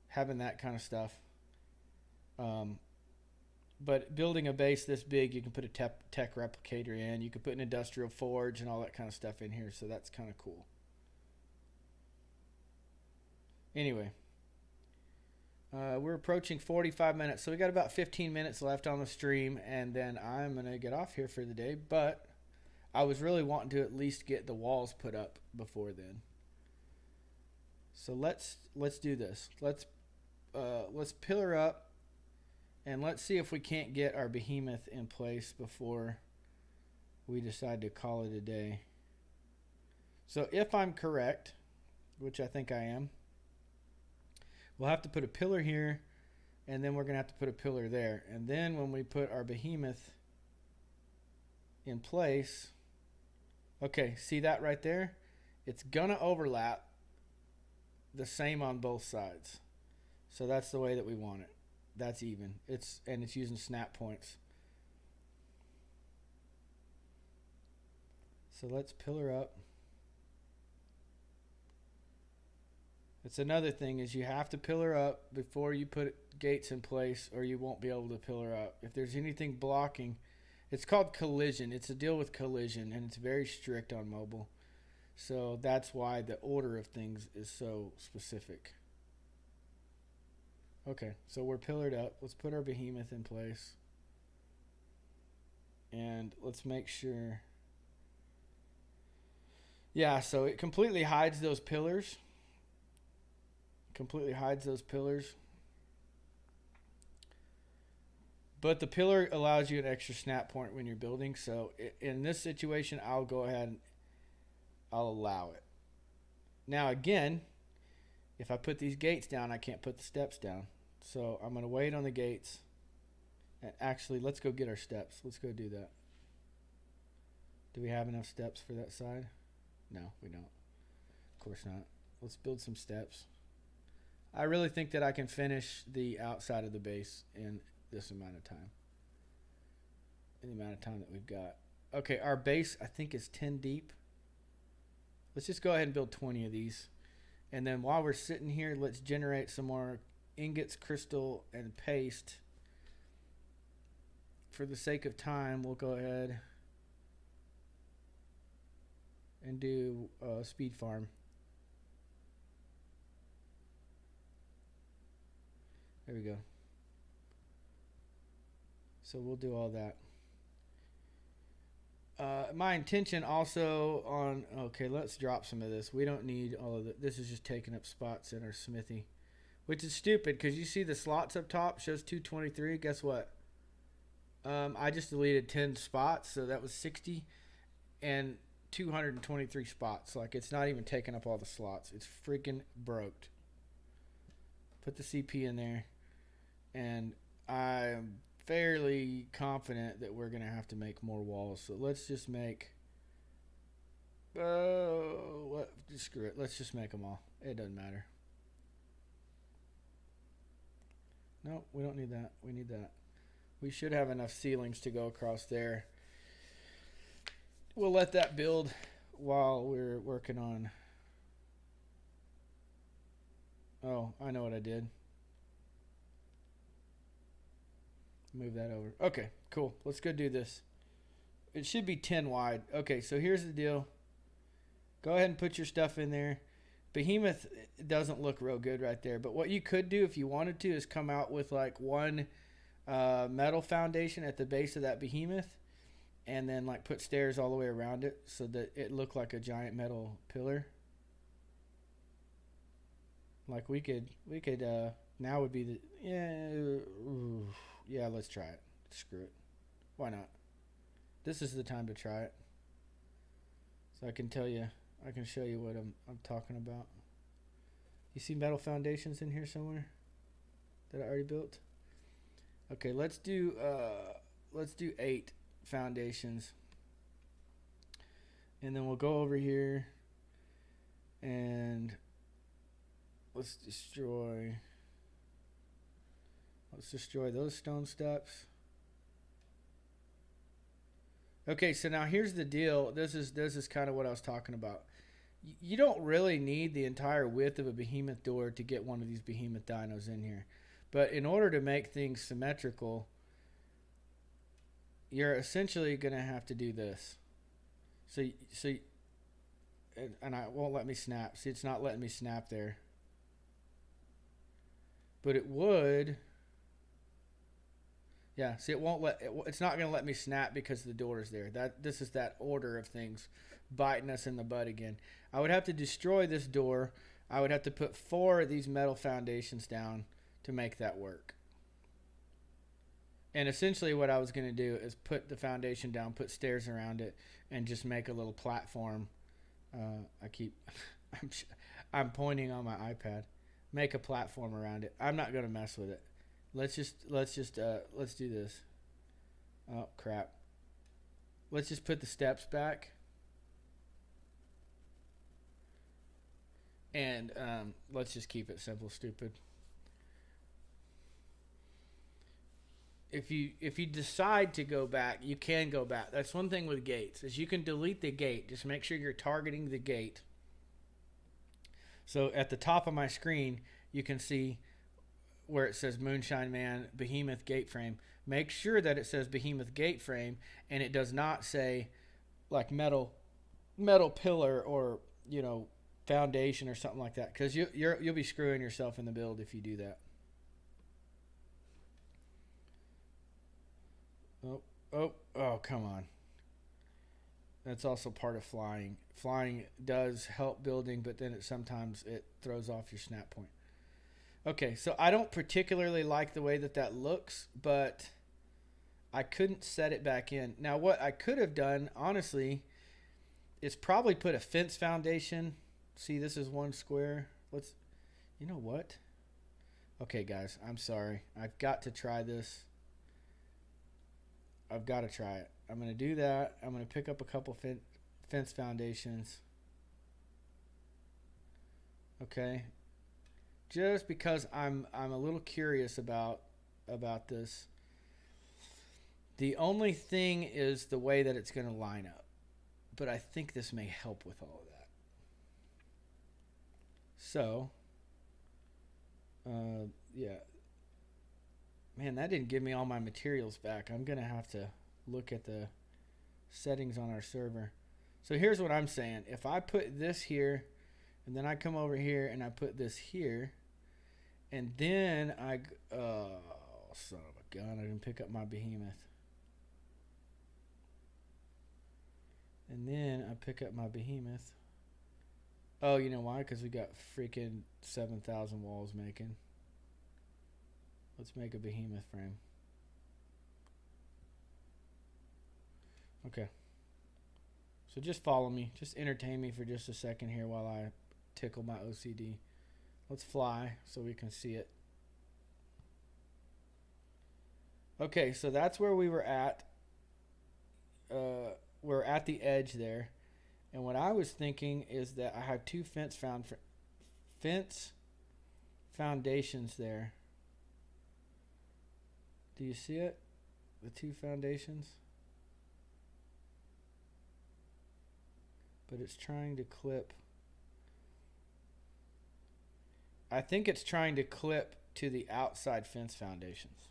having that kind of stuff. But building a base this big, you can put a tech replicator in. You can put an industrial forge and all that kind of stuff in here. So that's kind of cool. Anyway. We're approaching 45 minutes, so we got about 15 minutes left on the stream, and then I'm going to get off here for the day, but I was really wanting to at least get the walls put up before then. So let's do this. Let's pillar up, and let's see if we can't get our behemoth in place before we decide to call it a day. So if I'm correct, which I think I am, we'll have to put a pillar here, and then we're going to have to put a pillar there. And then when we put our behemoth in place, okay, see that right there? It's going to overlap the same on both sides. So that's the way that we want it. That's even. It's using snap points. So let's pillar up. It's another thing is you have to pillar up before you put gates in place, or you won't be able to pillar up. If there's anything blocking, it's called collision. It's a deal with collision, and it's very strict on mobile. So that's why the order of things is so specific. Okay, so we're pillared up. Let's put our behemoth in place. And let's make sure. Yeah, so it completely hides those pillars. Completely hides those pillars. But the pillar allows you an extra snap point when you're building. So in this situation, I'll go ahead and I'll allow it. Now again, if I put these gates down, I can't put the steps down. So I'm going to wait on the gates. And actually, let's go get our steps. Let's go do that. Do we have enough steps for that side? No, we don't. Of course not. Let's build some steps. I really think that I can finish the outside of the base in this amount of time. In the amount of time that we've got. Okay, our base, I think, is 10 deep. Let's just go ahead and build 20 of these. And then while we're sitting here, let's generate some more ingots, crystal, and paste. For the sake of time, we'll go ahead and do speed farm. There we go. So we'll do all that. My intention also on, okay, let's drop some of this. We don't need all of it. This is just taking up spots in our smithy, which is stupid because you see the slots up top shows 223. Guess what? I just deleted 10 spots, so that was 60 and 223 spots. Like, it's not even taking up all the slots. It's freaking broke. Put the CP in there, and I'm fairly confident that we're going to have to make more walls. So let's just make, screw it. Let's just make them all. It doesn't matter. No, we don't need that. We need that. We should have enough ceilings to go across there. We'll let that build while we're working on. Oh, I know what I did. Move that over. Okay, cool. Let's go do this. It should be 10 wide. Okay, so here's the deal. Go ahead and put your stuff in there. Behemoth doesn't look real good right there. But what you could do if you wanted to is come out with like one metal foundation at the base of that behemoth, and then like put stairs all the way around it so that it looked like a giant metal pillar. Like we could now would be the yeah, let's try it. Screw it. Why not? This is the time to try it. So I can show you what I'm talking about. You see metal foundations in here somewhere that I already built? Okay, let's do 8 foundations. And then we'll go over here and let's destroy those stone steps. Okay, so now here's the deal. This is kind of what I was talking about. You don't really need the entire width of a behemoth door to get one of these behemoth dinos in here. But in order to make things symmetrical, you're essentially going to have to do this. So and I won't let me snap. See, it's not letting me snap there. But it would. Yeah, see, it's not going to let me snap because the door is there. This is that order of things biting us in the butt again. I would have to destroy this door. I would have to put 4 of these metal foundations down to make that work. And essentially what I was going to do is put the foundation down, put stairs around it, and just make a little platform. I'm pointing on my iPad. Make a platform around it. I'm not going to mess with it. Let's do this. Oh, crap. Let's just put the steps back. And let's just keep it simple, stupid. If you decide to go back, you can go back. That's one thing with gates, is you can delete the gate. Just make sure you're targeting the gate. So at the top of my screen, you can see where it says Moonshine Man Behemoth Gate Frame. Make sure that it says Behemoth Gate Frame and it does not say like metal pillar or, you know, foundation or something like that, because you'll be screwing yourself in the build if you do that. Oh, come on. That's also part of flying. Flying does help building, but then sometimes it throws off your snap point. Okay, so I don't particularly like the way that looks, but I couldn't set it back in. Now, what I could have done, honestly, is probably put a fence foundation. See, this is one square. You know what? Okay, guys, I'm sorry. I've got to try this. I've got to try it. I'm going to do that. I'm going to pick up a couple fence foundations. Okay. Just because I'm a little curious about this. The only thing is the way that it's going to line up. But I think this may help with all of that. So, yeah. Man, that didn't give me all my materials back. I'm going to have to look at the settings on our server. So here's what I'm saying. If I put this here, and then I come over here and I put this here, and then oh, son of a gun, I didn't pick up my behemoth. And then I pick up my behemoth. Oh, you know why? Because we got freaking 7,000 walls making. Let's make a behemoth frame. Okay. So just follow me. Just entertain me for just a second here while I tickle my OCD. Let's fly so we can see it. Okay, so that's where we were at. We're at the edge there. And what I was thinking is that I have two fence foundations there. Do you see it? The two foundations? But it's trying to clip. I think it's trying to clip to the outside fence foundations.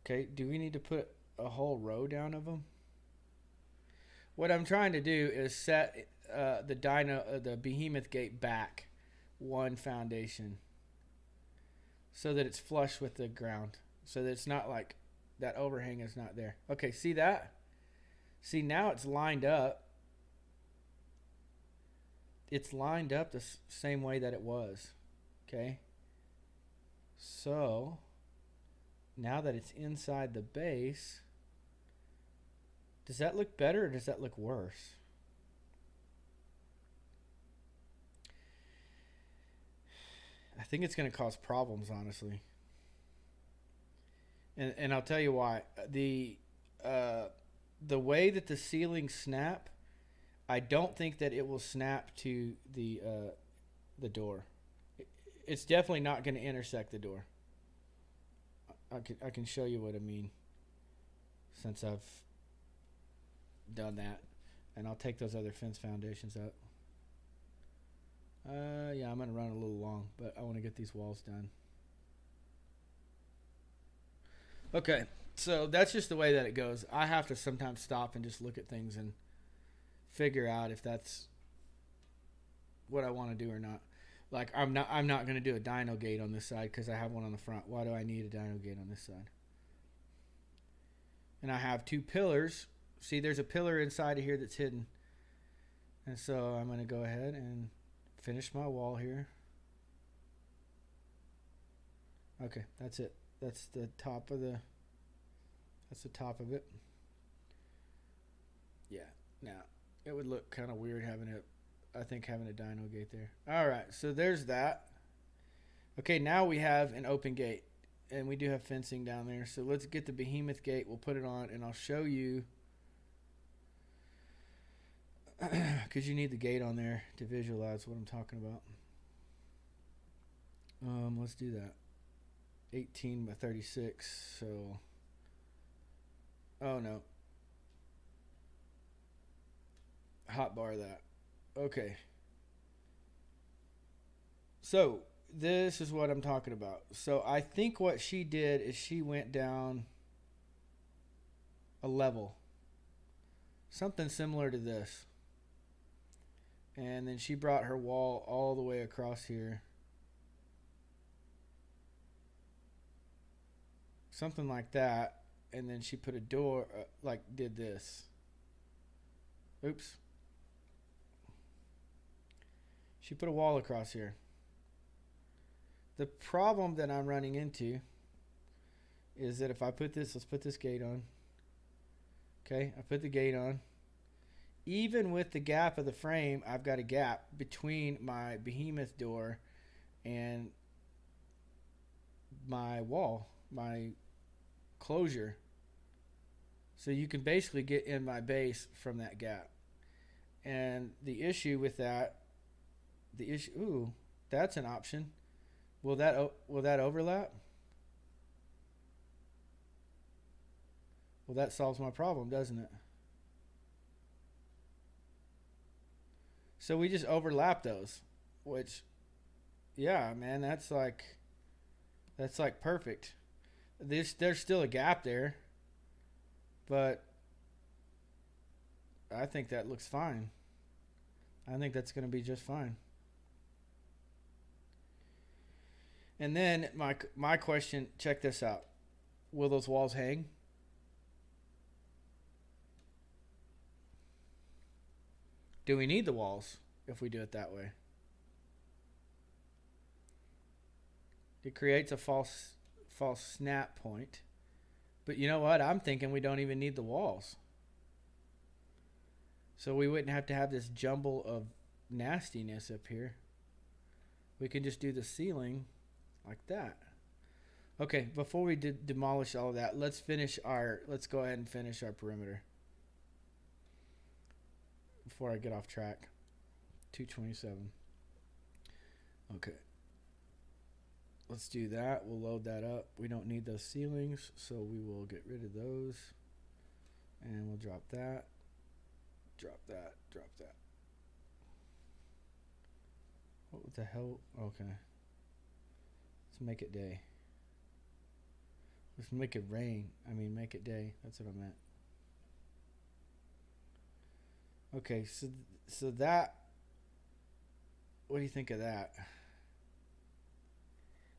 Okay, do we need to put a whole row down of them? What I'm trying to do is set the behemoth gate back one foundation so that it's flush with the ground, so that it's not like that overhang is not there. Okay, see that? See, now it's lined up. It's lined up the same way that it was. Okay, so now that it's inside the base, does that look better or does that look worse? I think it's going to cause problems, honestly. And I'll tell you why. The way that the ceilings snap, I don't think that it will snap to the door. It's definitely not going to intersect the door. I can show you what I mean, since I've done that. And I'll take those other fence foundations out. Yeah, I'm going to run a little long, but I want to get these walls done. Okay, so that's just the way that it goes. I have to sometimes stop and just look at things and figure out if that's what I want to do or not. Like, I'm not going to do a dino gate on this side because I have one on the front. Why do I need a dino gate on this side? And I have two pillars. See, there's a pillar inside of here that's hidden. And so I'm going to go ahead and finish my wall here. Okay, that's it. That's the top of it. Yeah. Now, it would look kind of weird having a dino gate there. All right, so there's that. Okay, now we have an open gate, and we do have fencing down there. So let's get the behemoth gate. We'll put it on, and I'll show you, because you need the gate on there to visualize what I'm talking about. Let's do that. 18 by 36. So, oh no. hotbar that. Okay. So this is what I'm talking about. So I think what she did is she went down a level, something similar to this, and then she brought her wall all the way across here, something like that, and then she put a door, like did this. Oops. She put a wall across here. The problem that I'm running into is that if I put this, let's put this gate on. Okay, I put the gate on. Even with the gap of the frame, I've got a gap between my behemoth door and my wall, my closure. So you can basically get in my base from that gap. And the issue with that, ooh, that's an option. Will that overlap? Well, that solves my problem, doesn't it? So we just overlap those, which, yeah, man, that's like perfect. There's still a gap there, but I think that looks fine. I think that's going to be just fine. And then my question, check this out. Will those walls hang? Do we need the walls if we do it that way? It creates a false snap point. But you know what? I'm thinking we don't even need the walls. So we wouldn't have to have this jumble of nastiness up here. We can just do the ceiling like that. Okay, before we demolish all of that, let's go ahead and finish our perimeter. Before I get off track. 227. Okay. Let's do that. We'll load that up. We don't need those ceilings, so we will get rid of those. And we'll drop that. Drop that. Drop that. What the hell? Okay. Let's make it day. Let's make it rain. I mean, make it day. That's what I meant. Okay, so that, what do you think of that?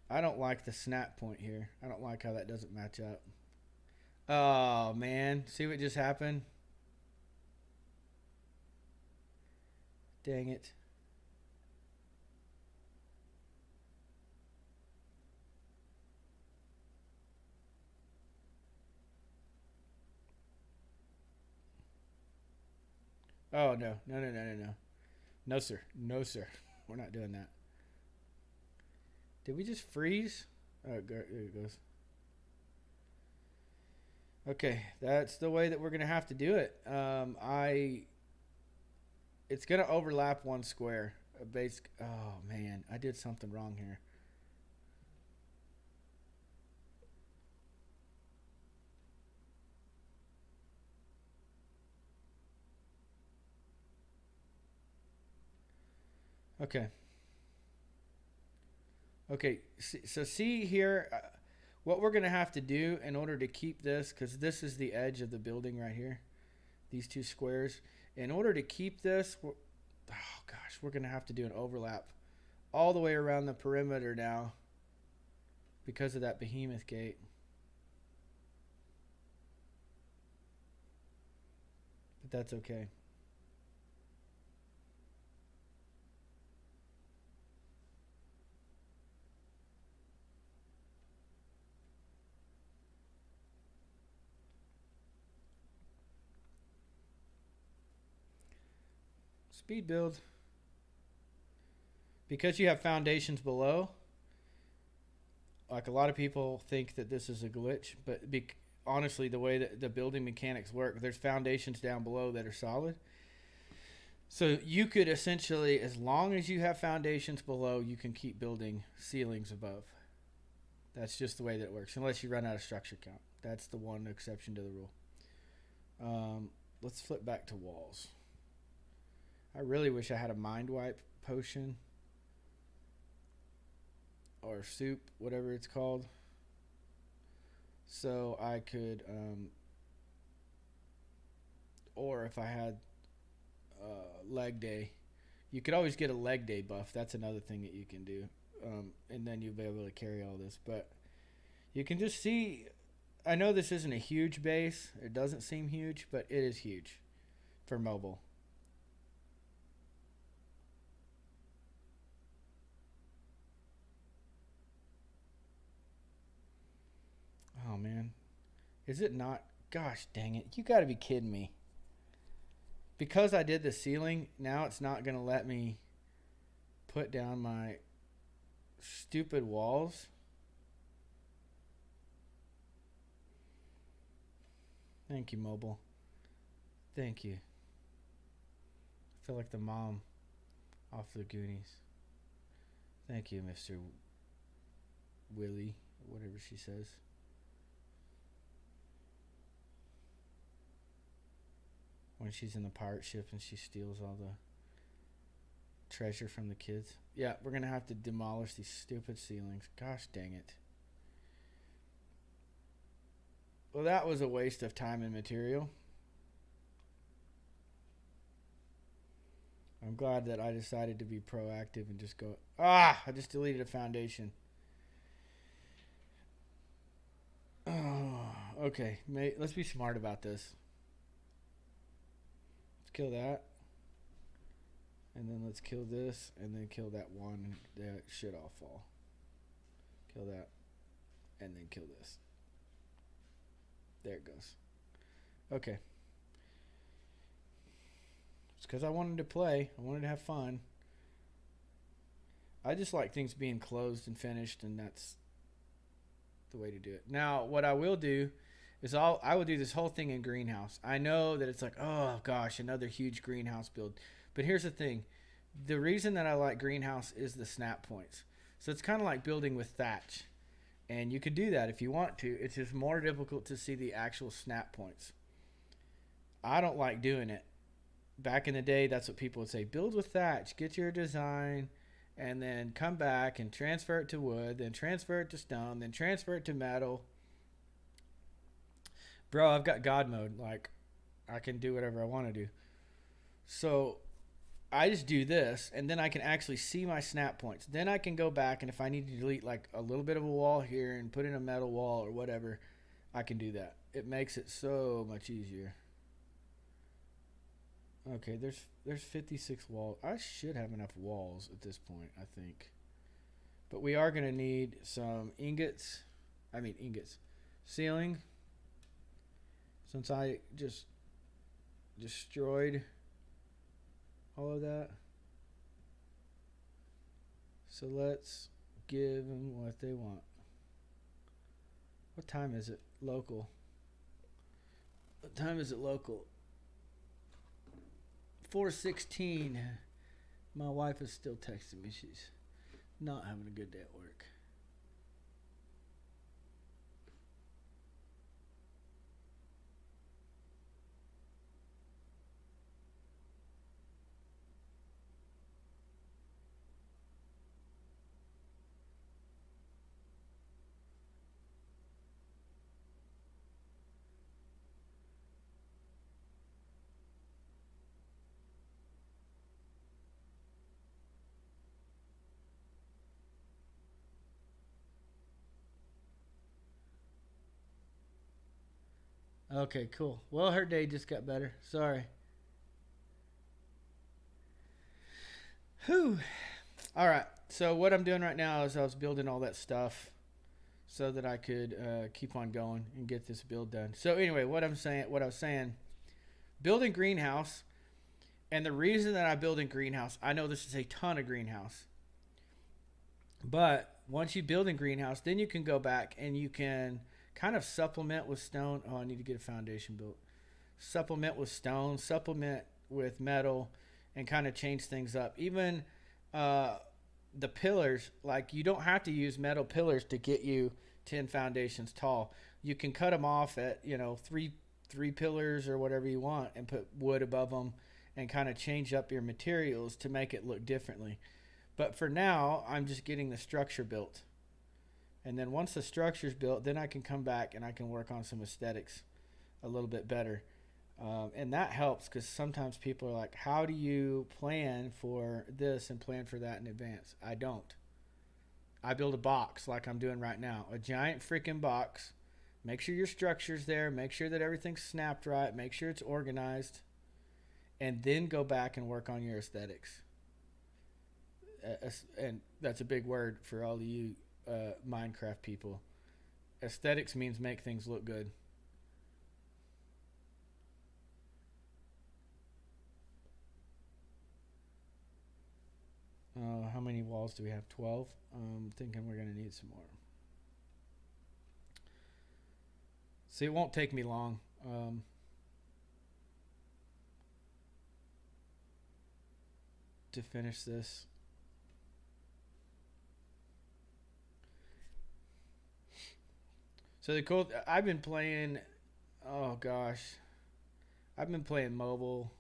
I don't like the snap point here. I don't like how that doesn't match up. Oh, man. See what just happened? Dang it. Oh, no. No, no, no, no, no. No, sir. No, sir. We're not doing that. Did we just freeze? Oh, there it goes. Okay, that's the way that we're going to have to do it. It's going to overlap one square. Oh, man. I did something wrong here. Okay. Okay, so see here, what we're going to have to do in order to keep this, because this is the edge of the building right here, these two squares. In order to keep this, oh gosh, we're going to have to do an overlap all the way around the perimeter now because of that behemoth gate. But that's okay. Speed build. Because you have foundations below, like a lot of people think that this is a glitch, but honestly, the way that the building mechanics work, there's foundations down below that are solid. So you could essentially, as long as you have foundations below, you can keep building ceilings above. That's just the way that it works, unless you run out of structure count. That's the one exception to the rule. Let's flip back to walls. I really wish I had a mind wipe potion or soup, whatever it's called, so I could, or if I had leg day, you could always get a leg day buff. That's another thing that you can do, and then you'll be able to carry all this. But you can just see. I know this isn't a huge base. It doesn't seem huge, but it is huge for mobile. Oh man, is it not? Gosh dang it! You got to be kidding me. Because I did the ceiling, now it's not gonna let me put down my stupid walls. Thank you, mobile. Thank you. I feel like the mom off the Goonies. Thank you, Mr. Willie, whatever she says. When she's in the pirate ship and she steals all the treasure from the kids. Yeah, we're gonna have to demolish these stupid ceilings. Gosh dang it. Well, that was a waste of time and material. I'm glad that I decided to be proactive and just go. I just deleted a foundation. Oh, okay. Let's be smart about this. Let's kill that. And then let's kill this. And then kill that one. That should all fall. Kill that. And then kill this. There it goes. Okay. It's because I wanted to play. I wanted to have fun. I just like things being closed and finished, and that's the way to do it. Now, what I will do is I will do this whole thing in greenhouse. I know that it's like, oh gosh, another huge greenhouse build. But here's the thing. The reason that I like greenhouse is the snap points. So it's kind of like building with thatch. And you could do that if you want to. It's just more difficult to see the actual snap points. I don't like doing it. Back in the day, that's what people would say. Build with thatch. Get your design. And then come back and transfer it to wood. Then transfer it to stone. Then transfer it to metal. Bro, I've got God mode. Like, I can do whatever I want to do. So I just do this, and then I can actually see my snap points. Then I can go back, and if I need to delete like a little bit of a wall here and put in a metal wall or whatever, I can do that. It makes it so much easier. Okay, there's 56 walls. I should have enough walls at this point, I think. But we are going to need some ingots. Ceiling. Since I just destroyed all of that. So let's give them what they want. What time is it? Local. What time is it local? 4:16. My wife is still texting me. She's not having a good day at work. Okay, cool. Well, her day just got better. Sorry. Whew. All right. So what I'm doing right now is I was building all that stuff so that I could keep on going and get this build done. So anyway, what I was saying, building greenhouse, and the reason that I build in greenhouse, I know this is a ton of greenhouse, but once you build in greenhouse, then you can go back and you can kind of supplement with stone. Oh, I need to get a foundation built. Supplement with stone, supplement with metal, and kind of change things up. Even the pillars, like you don't have to use metal pillars to get you 10 foundations tall. You can cut them off at, three pillars or whatever you want and put wood above them and kind of change up your materials to make it look differently. But for now, I'm just getting the structure built. And then once the structure's built, then I can come back and I can work on some aesthetics a little bit better. And that helps because sometimes people are like, how do you plan for this and plan for that in advance? I don't. I build a box like I'm doing right now, a giant freaking box. Make sure your structure's there. Make sure that everything's snapped right. Make sure it's organized. And then go back and work on your aesthetics. And that's a big word for all of you Minecraft people. Aesthetics means make things look good. How many walls do we have? 12? I'm thinking we're going to need some more. See, it won't take me long. To finish this. So the cool, I've been playing, oh gosh, I've been playing mobile.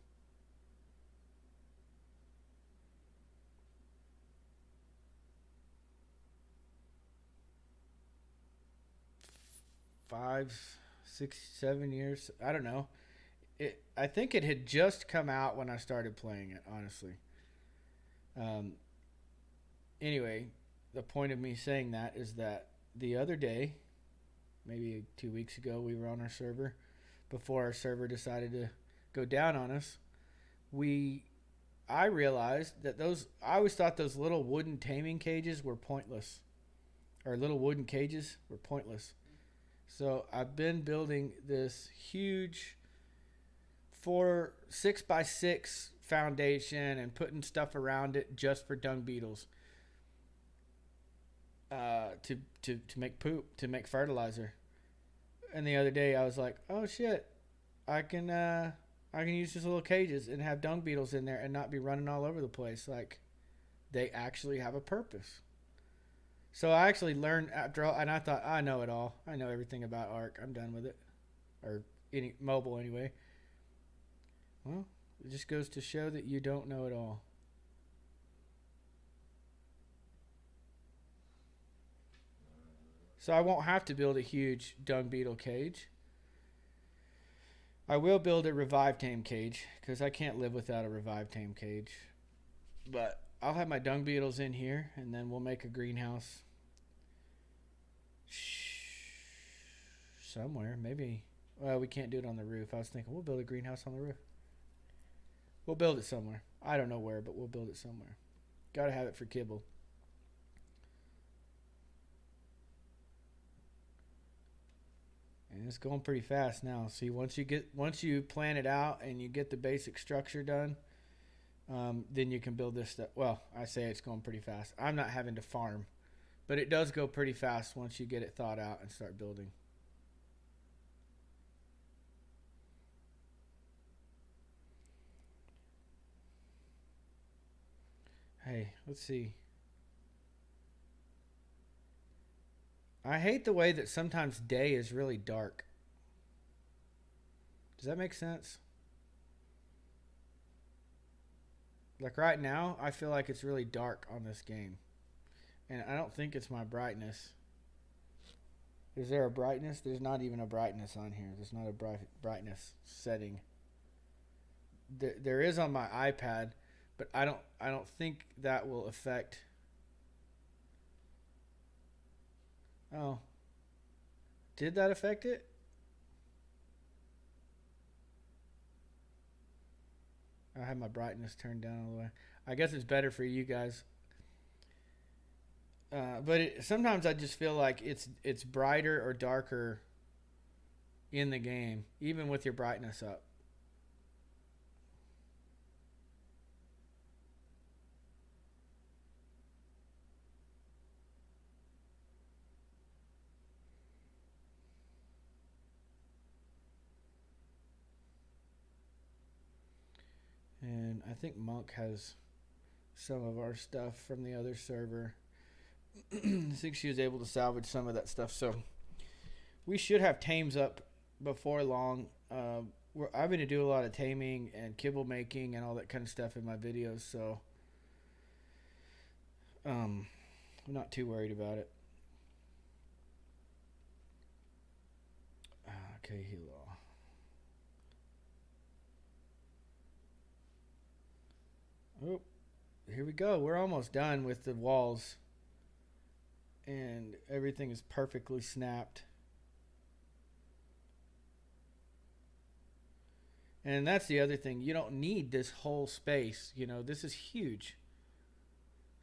Five, 6, 7 years. I don't know. I think it had just come out when I started playing it, honestly. Um, anyway, the point of me saying that is that the other day, maybe 2 weeks ago, we were on our server. Before our server decided to go down on us, I realized that I always thought those little wooden taming cages were pointless, or little wooden cages were pointless. So I've been building this huge 6x6 foundation and putting stuff around it just for dung beetles. To make poop, to make fertilizer. And the other day I was like, oh shit, I can use these little cages and have dung beetles in there and not be running all over the place. Like, they actually have a purpose. So I actually learned after all, and I thought I know it all. I know everything about Ark. I'm done with it, or any mobile anyway. Well, it just goes to show that you don't know it all. So I won't have to build a huge dung beetle cage. I will build a revive tame cage because I can't live without a revive tame cage. But I'll have my dung beetles in here, and then we'll make a greenhouse somewhere. Maybe. Well, we can't do it on the roof. I was thinking we'll build a greenhouse on the roof. We'll build it somewhere. I don't know where, but we'll build it somewhere. Gotta have it for kibble. And it's going pretty fast now. See, once you plan it out and you get the basic structure done, then you can build this stuff. Well, I say it's going pretty fast. I'm not having to farm, but it does go pretty fast once you get it thought out and start building. Hey, let's see. I hate the way that sometimes day is really dark. Does that make sense? Like right now, I feel like it's really dark on this game. And I don't think it's my brightness. Is there a brightness? There's not even a brightness on here. There's not a brightness setting. There is on my iPad, but I don't think that will affect. Oh, did that affect it? I have my brightness turned down all the way. I guess it's better for you guys. But sometimes I just feel like it's brighter or darker in the game, even with your brightness up. And I think Monk has some of our stuff from the other server. I think she was able to salvage some of that stuff. So we should have tames up before long. I've been to do a lot of taming and kibble making and all that kind of stuff in my videos, so I'm not too worried about it. Okay, hello. Oh, here we go. We're almost done with the walls, and everything is perfectly snapped. And that's the other thing. You don't need this whole space. You know, this is huge.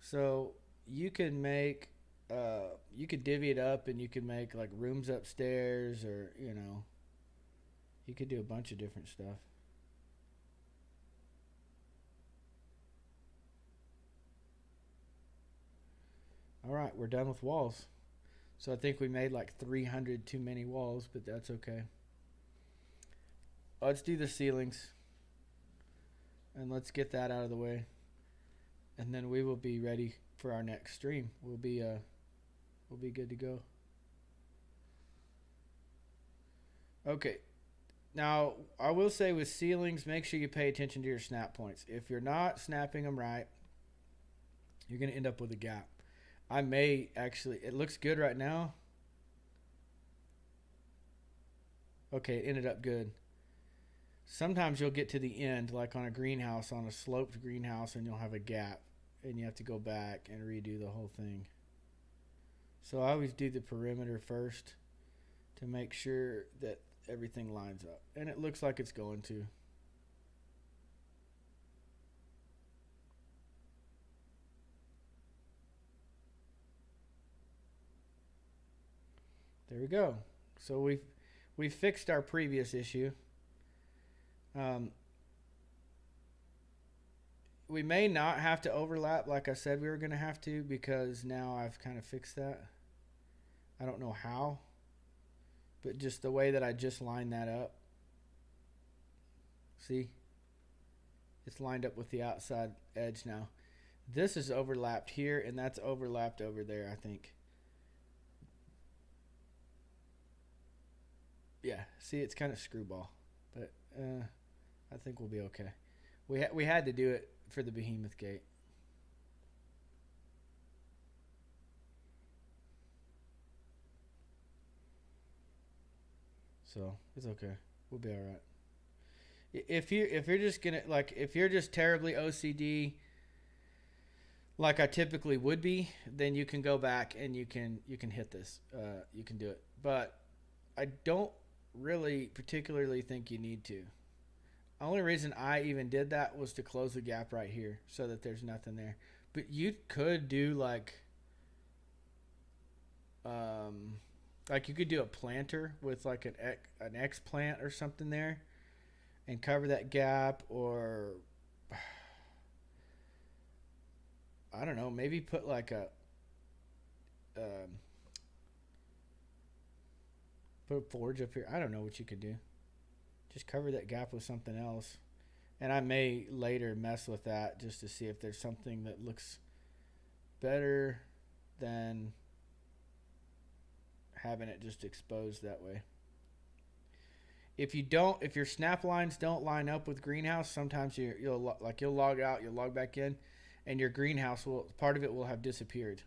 So you can make, you could divvy it up and you could make like rooms upstairs, or, you know, you could do a bunch of different stuff. All right, we're done with walls. So I think we made like 300 too many walls, but that's okay. Let's do the ceilings, and let's get that out of the way, and then we will be ready for our next stream. We'll be good to go. Okay. Now, I will say with ceilings, make sure you pay attention to your snap points. If you're not snapping them right, you're going to end up with a gap. I may actually, it looks good right now. Okay, it ended up good. Sometimes you'll get to the end, like on a greenhouse, on a sloped greenhouse, and you'll have a gap, and you have to go back and redo the whole thing. So I always do the perimeter first to make sure that everything lines up, and it looks like it's going to. There we go. So we've fixed our previous issue. We may not have to overlap like I said we were going to have to, because now I've kind of fixed that. I don't know how, but just the way that I just lined that up. See? It's lined up with the outside edge now. This is overlapped here, and that's overlapped over there, I think. Yeah, see, it's kind of screwball, but I think we'll be okay. We had to do it for the behemoth gate. So it's okay. We'll be all right. If you're just gonna, like, if you're just terribly OCD, like I typically would be, then you can go back and you can hit this. You can do it, but I don't really particularly think you need to. The only reason I even did that was to close the gap right here so that there's nothing there. But you could do like you could do a planter with like an X plant or something there, and cover that gap, or I don't know, maybe put like put a forge up here. I don't know what you could do. Just cover that gap with something else. And I may later mess with that just to see if there's something that looks better than having it just exposed that way. If your snap lines don't line up with greenhouse, sometimes you'll log out, you'll log back in, and your greenhouse part of it will have disappeared.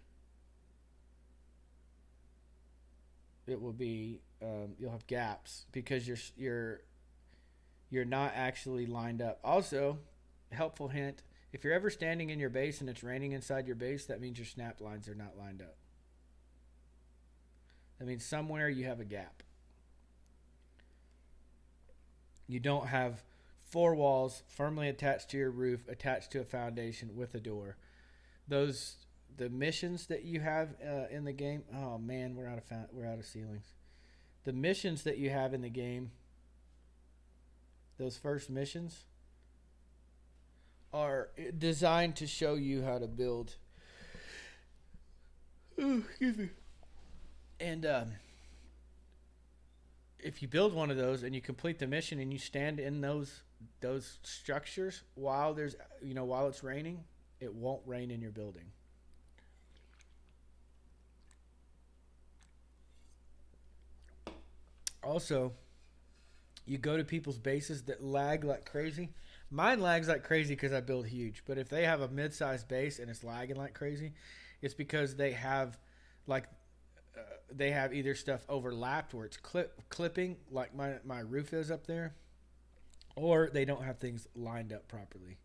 It will be you'll have gaps because you're not actually lined up. Also, helpful hint: if you're ever standing in your base and it's raining inside your base, that means your snap lines are not lined up. That means somewhere you have a gap. You don't have 4 walls firmly attached to your roof, attached to a foundation with a door. The missions that you have in the game. Oh man, we're out of ceilings. The missions that you have in the game, those first missions, are designed to show you how to build. Oh, excuse me. And if you build one of those and you complete the mission and you stand in those structures while it's raining, it won't rain in your building. Also, You go to people's bases that lag like crazy. Mine lags like crazy because I build huge. But if they have a mid-sized base and it's lagging like crazy, it's because they have like they have either stuff overlapped where it's clipping like my roof is up there, or they don't have things lined up properly.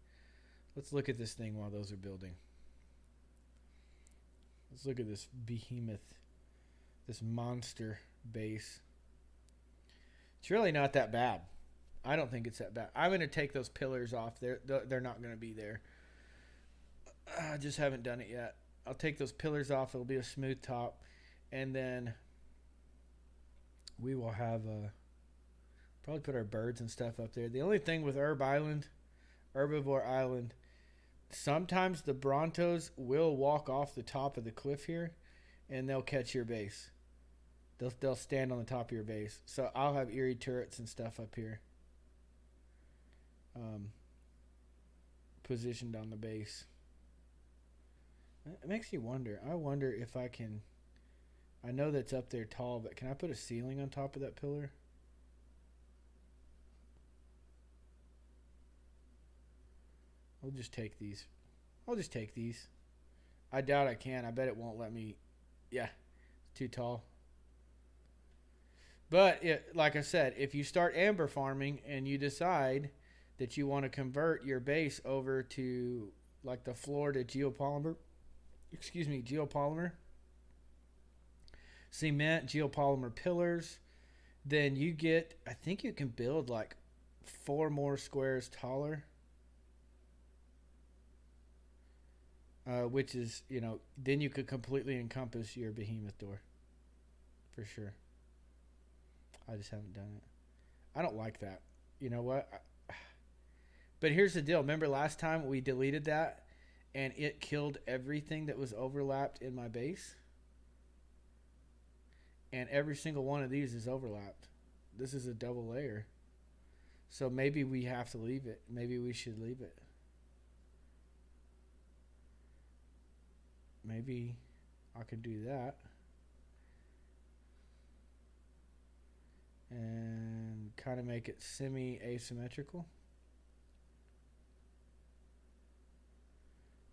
Let's look at this thing while those are building. Let's look at this behemoth, this monster base. It's really not that bad. I don't think it's that bad. I'm going to take those pillars off. They're not going to be there. I just haven't done it yet. I'll take those pillars off. It'll be a smooth top. And then we will have probably put our birds and stuff up there. The only thing with Herbivore Island, sometimes the Brontos will walk off the top of the cliff here and they'll catch your base. They'll stand on the top of your base. So I'll have Eerie turrets and stuff up here. Positioned on the base. It makes you wonder. I wonder if I can... I know that's up there tall, but can I put a ceiling on top of that pillar? I'll just take these. I doubt I can. I bet it won't let me. Yeah, it's too tall. But like I said, if you start amber farming and you decide that you want to convert your base over to like the Florida geopolymer, cement, geopolymer pillars, then you get, I think you can build like 4 more squares taller. Which is, then you could completely encompass your behemoth door. For sure. I just haven't done it. I don't like that. You know what? But here's the deal. Remember last time we deleted that and it killed everything that was overlapped in my base? And every single one of these is overlapped. This is a double layer. So maybe we have to leave it. Maybe we should leave it. Maybe I could do that. And kind of make it semi-asymmetrical.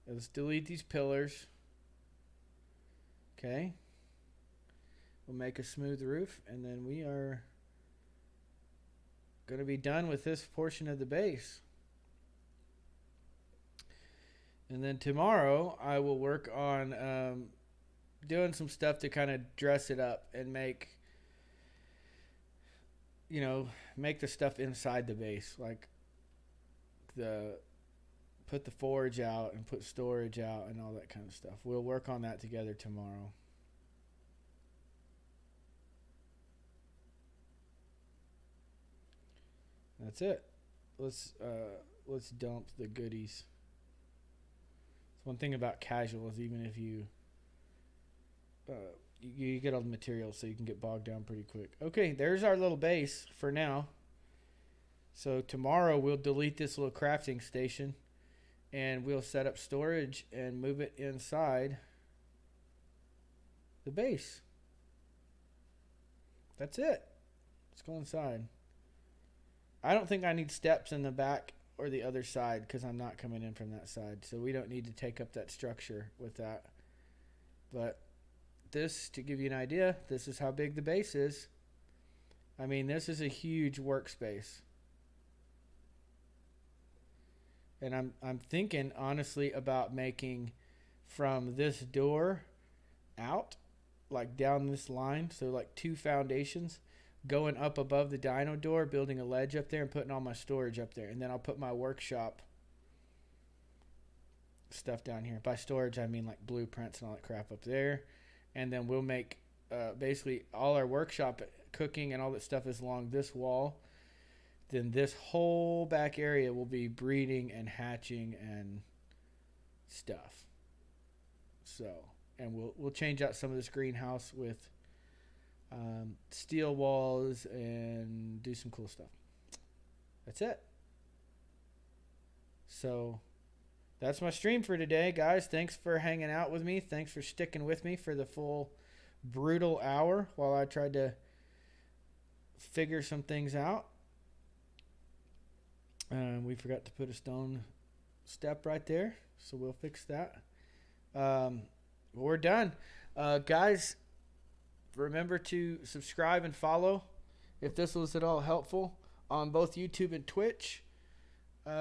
Let's delete these pillars. Okay. We'll make a smooth roof, and then we are going to be done with this portion of the base. And then tomorrow I will work on doing some stuff to kind of dress it up and make the stuff inside the base, like put the forge out and put storage out and all that kind of stuff. We'll work on that together tomorrow. That's it. Let's dump the goodies. One thing about casual is even if you get all the materials, so you can get bogged down pretty quick. Okay, there's our little base for now. So tomorrow we'll delete this little crafting station and we'll set up storage and move it inside the base. That's it. Let's go inside. I don't think I need steps in the back or the other side because I'm not coming in from that side, so we don't need to take up that structure with that. But this, to give you an idea, this is how big the base is. I mean, this is a huge workspace. And I'm thinking honestly about making from this door out, like down this line, so like 2 foundations, going up above the dino door, building a ledge up there and putting all my storage up there. And then I'll put my workshop stuff down here. By storage, I mean like blueprints and all that crap up there. And then we'll make basically all our workshop cooking and all that stuff is along this wall. Then this whole back area will be breeding and hatching and stuff. So, and we'll change out some of this greenhouse with steel walls and do some cool stuff. That's it. So that's my stream for today, guys. Thanks for hanging out with me. Thanks for sticking with me for the full brutal hour while I tried to figure some things out. we forgot to put a stone step right there, so we'll fix that. We're done. Guys, remember to subscribe and follow if this was at all helpful on both YouTube and Twitch.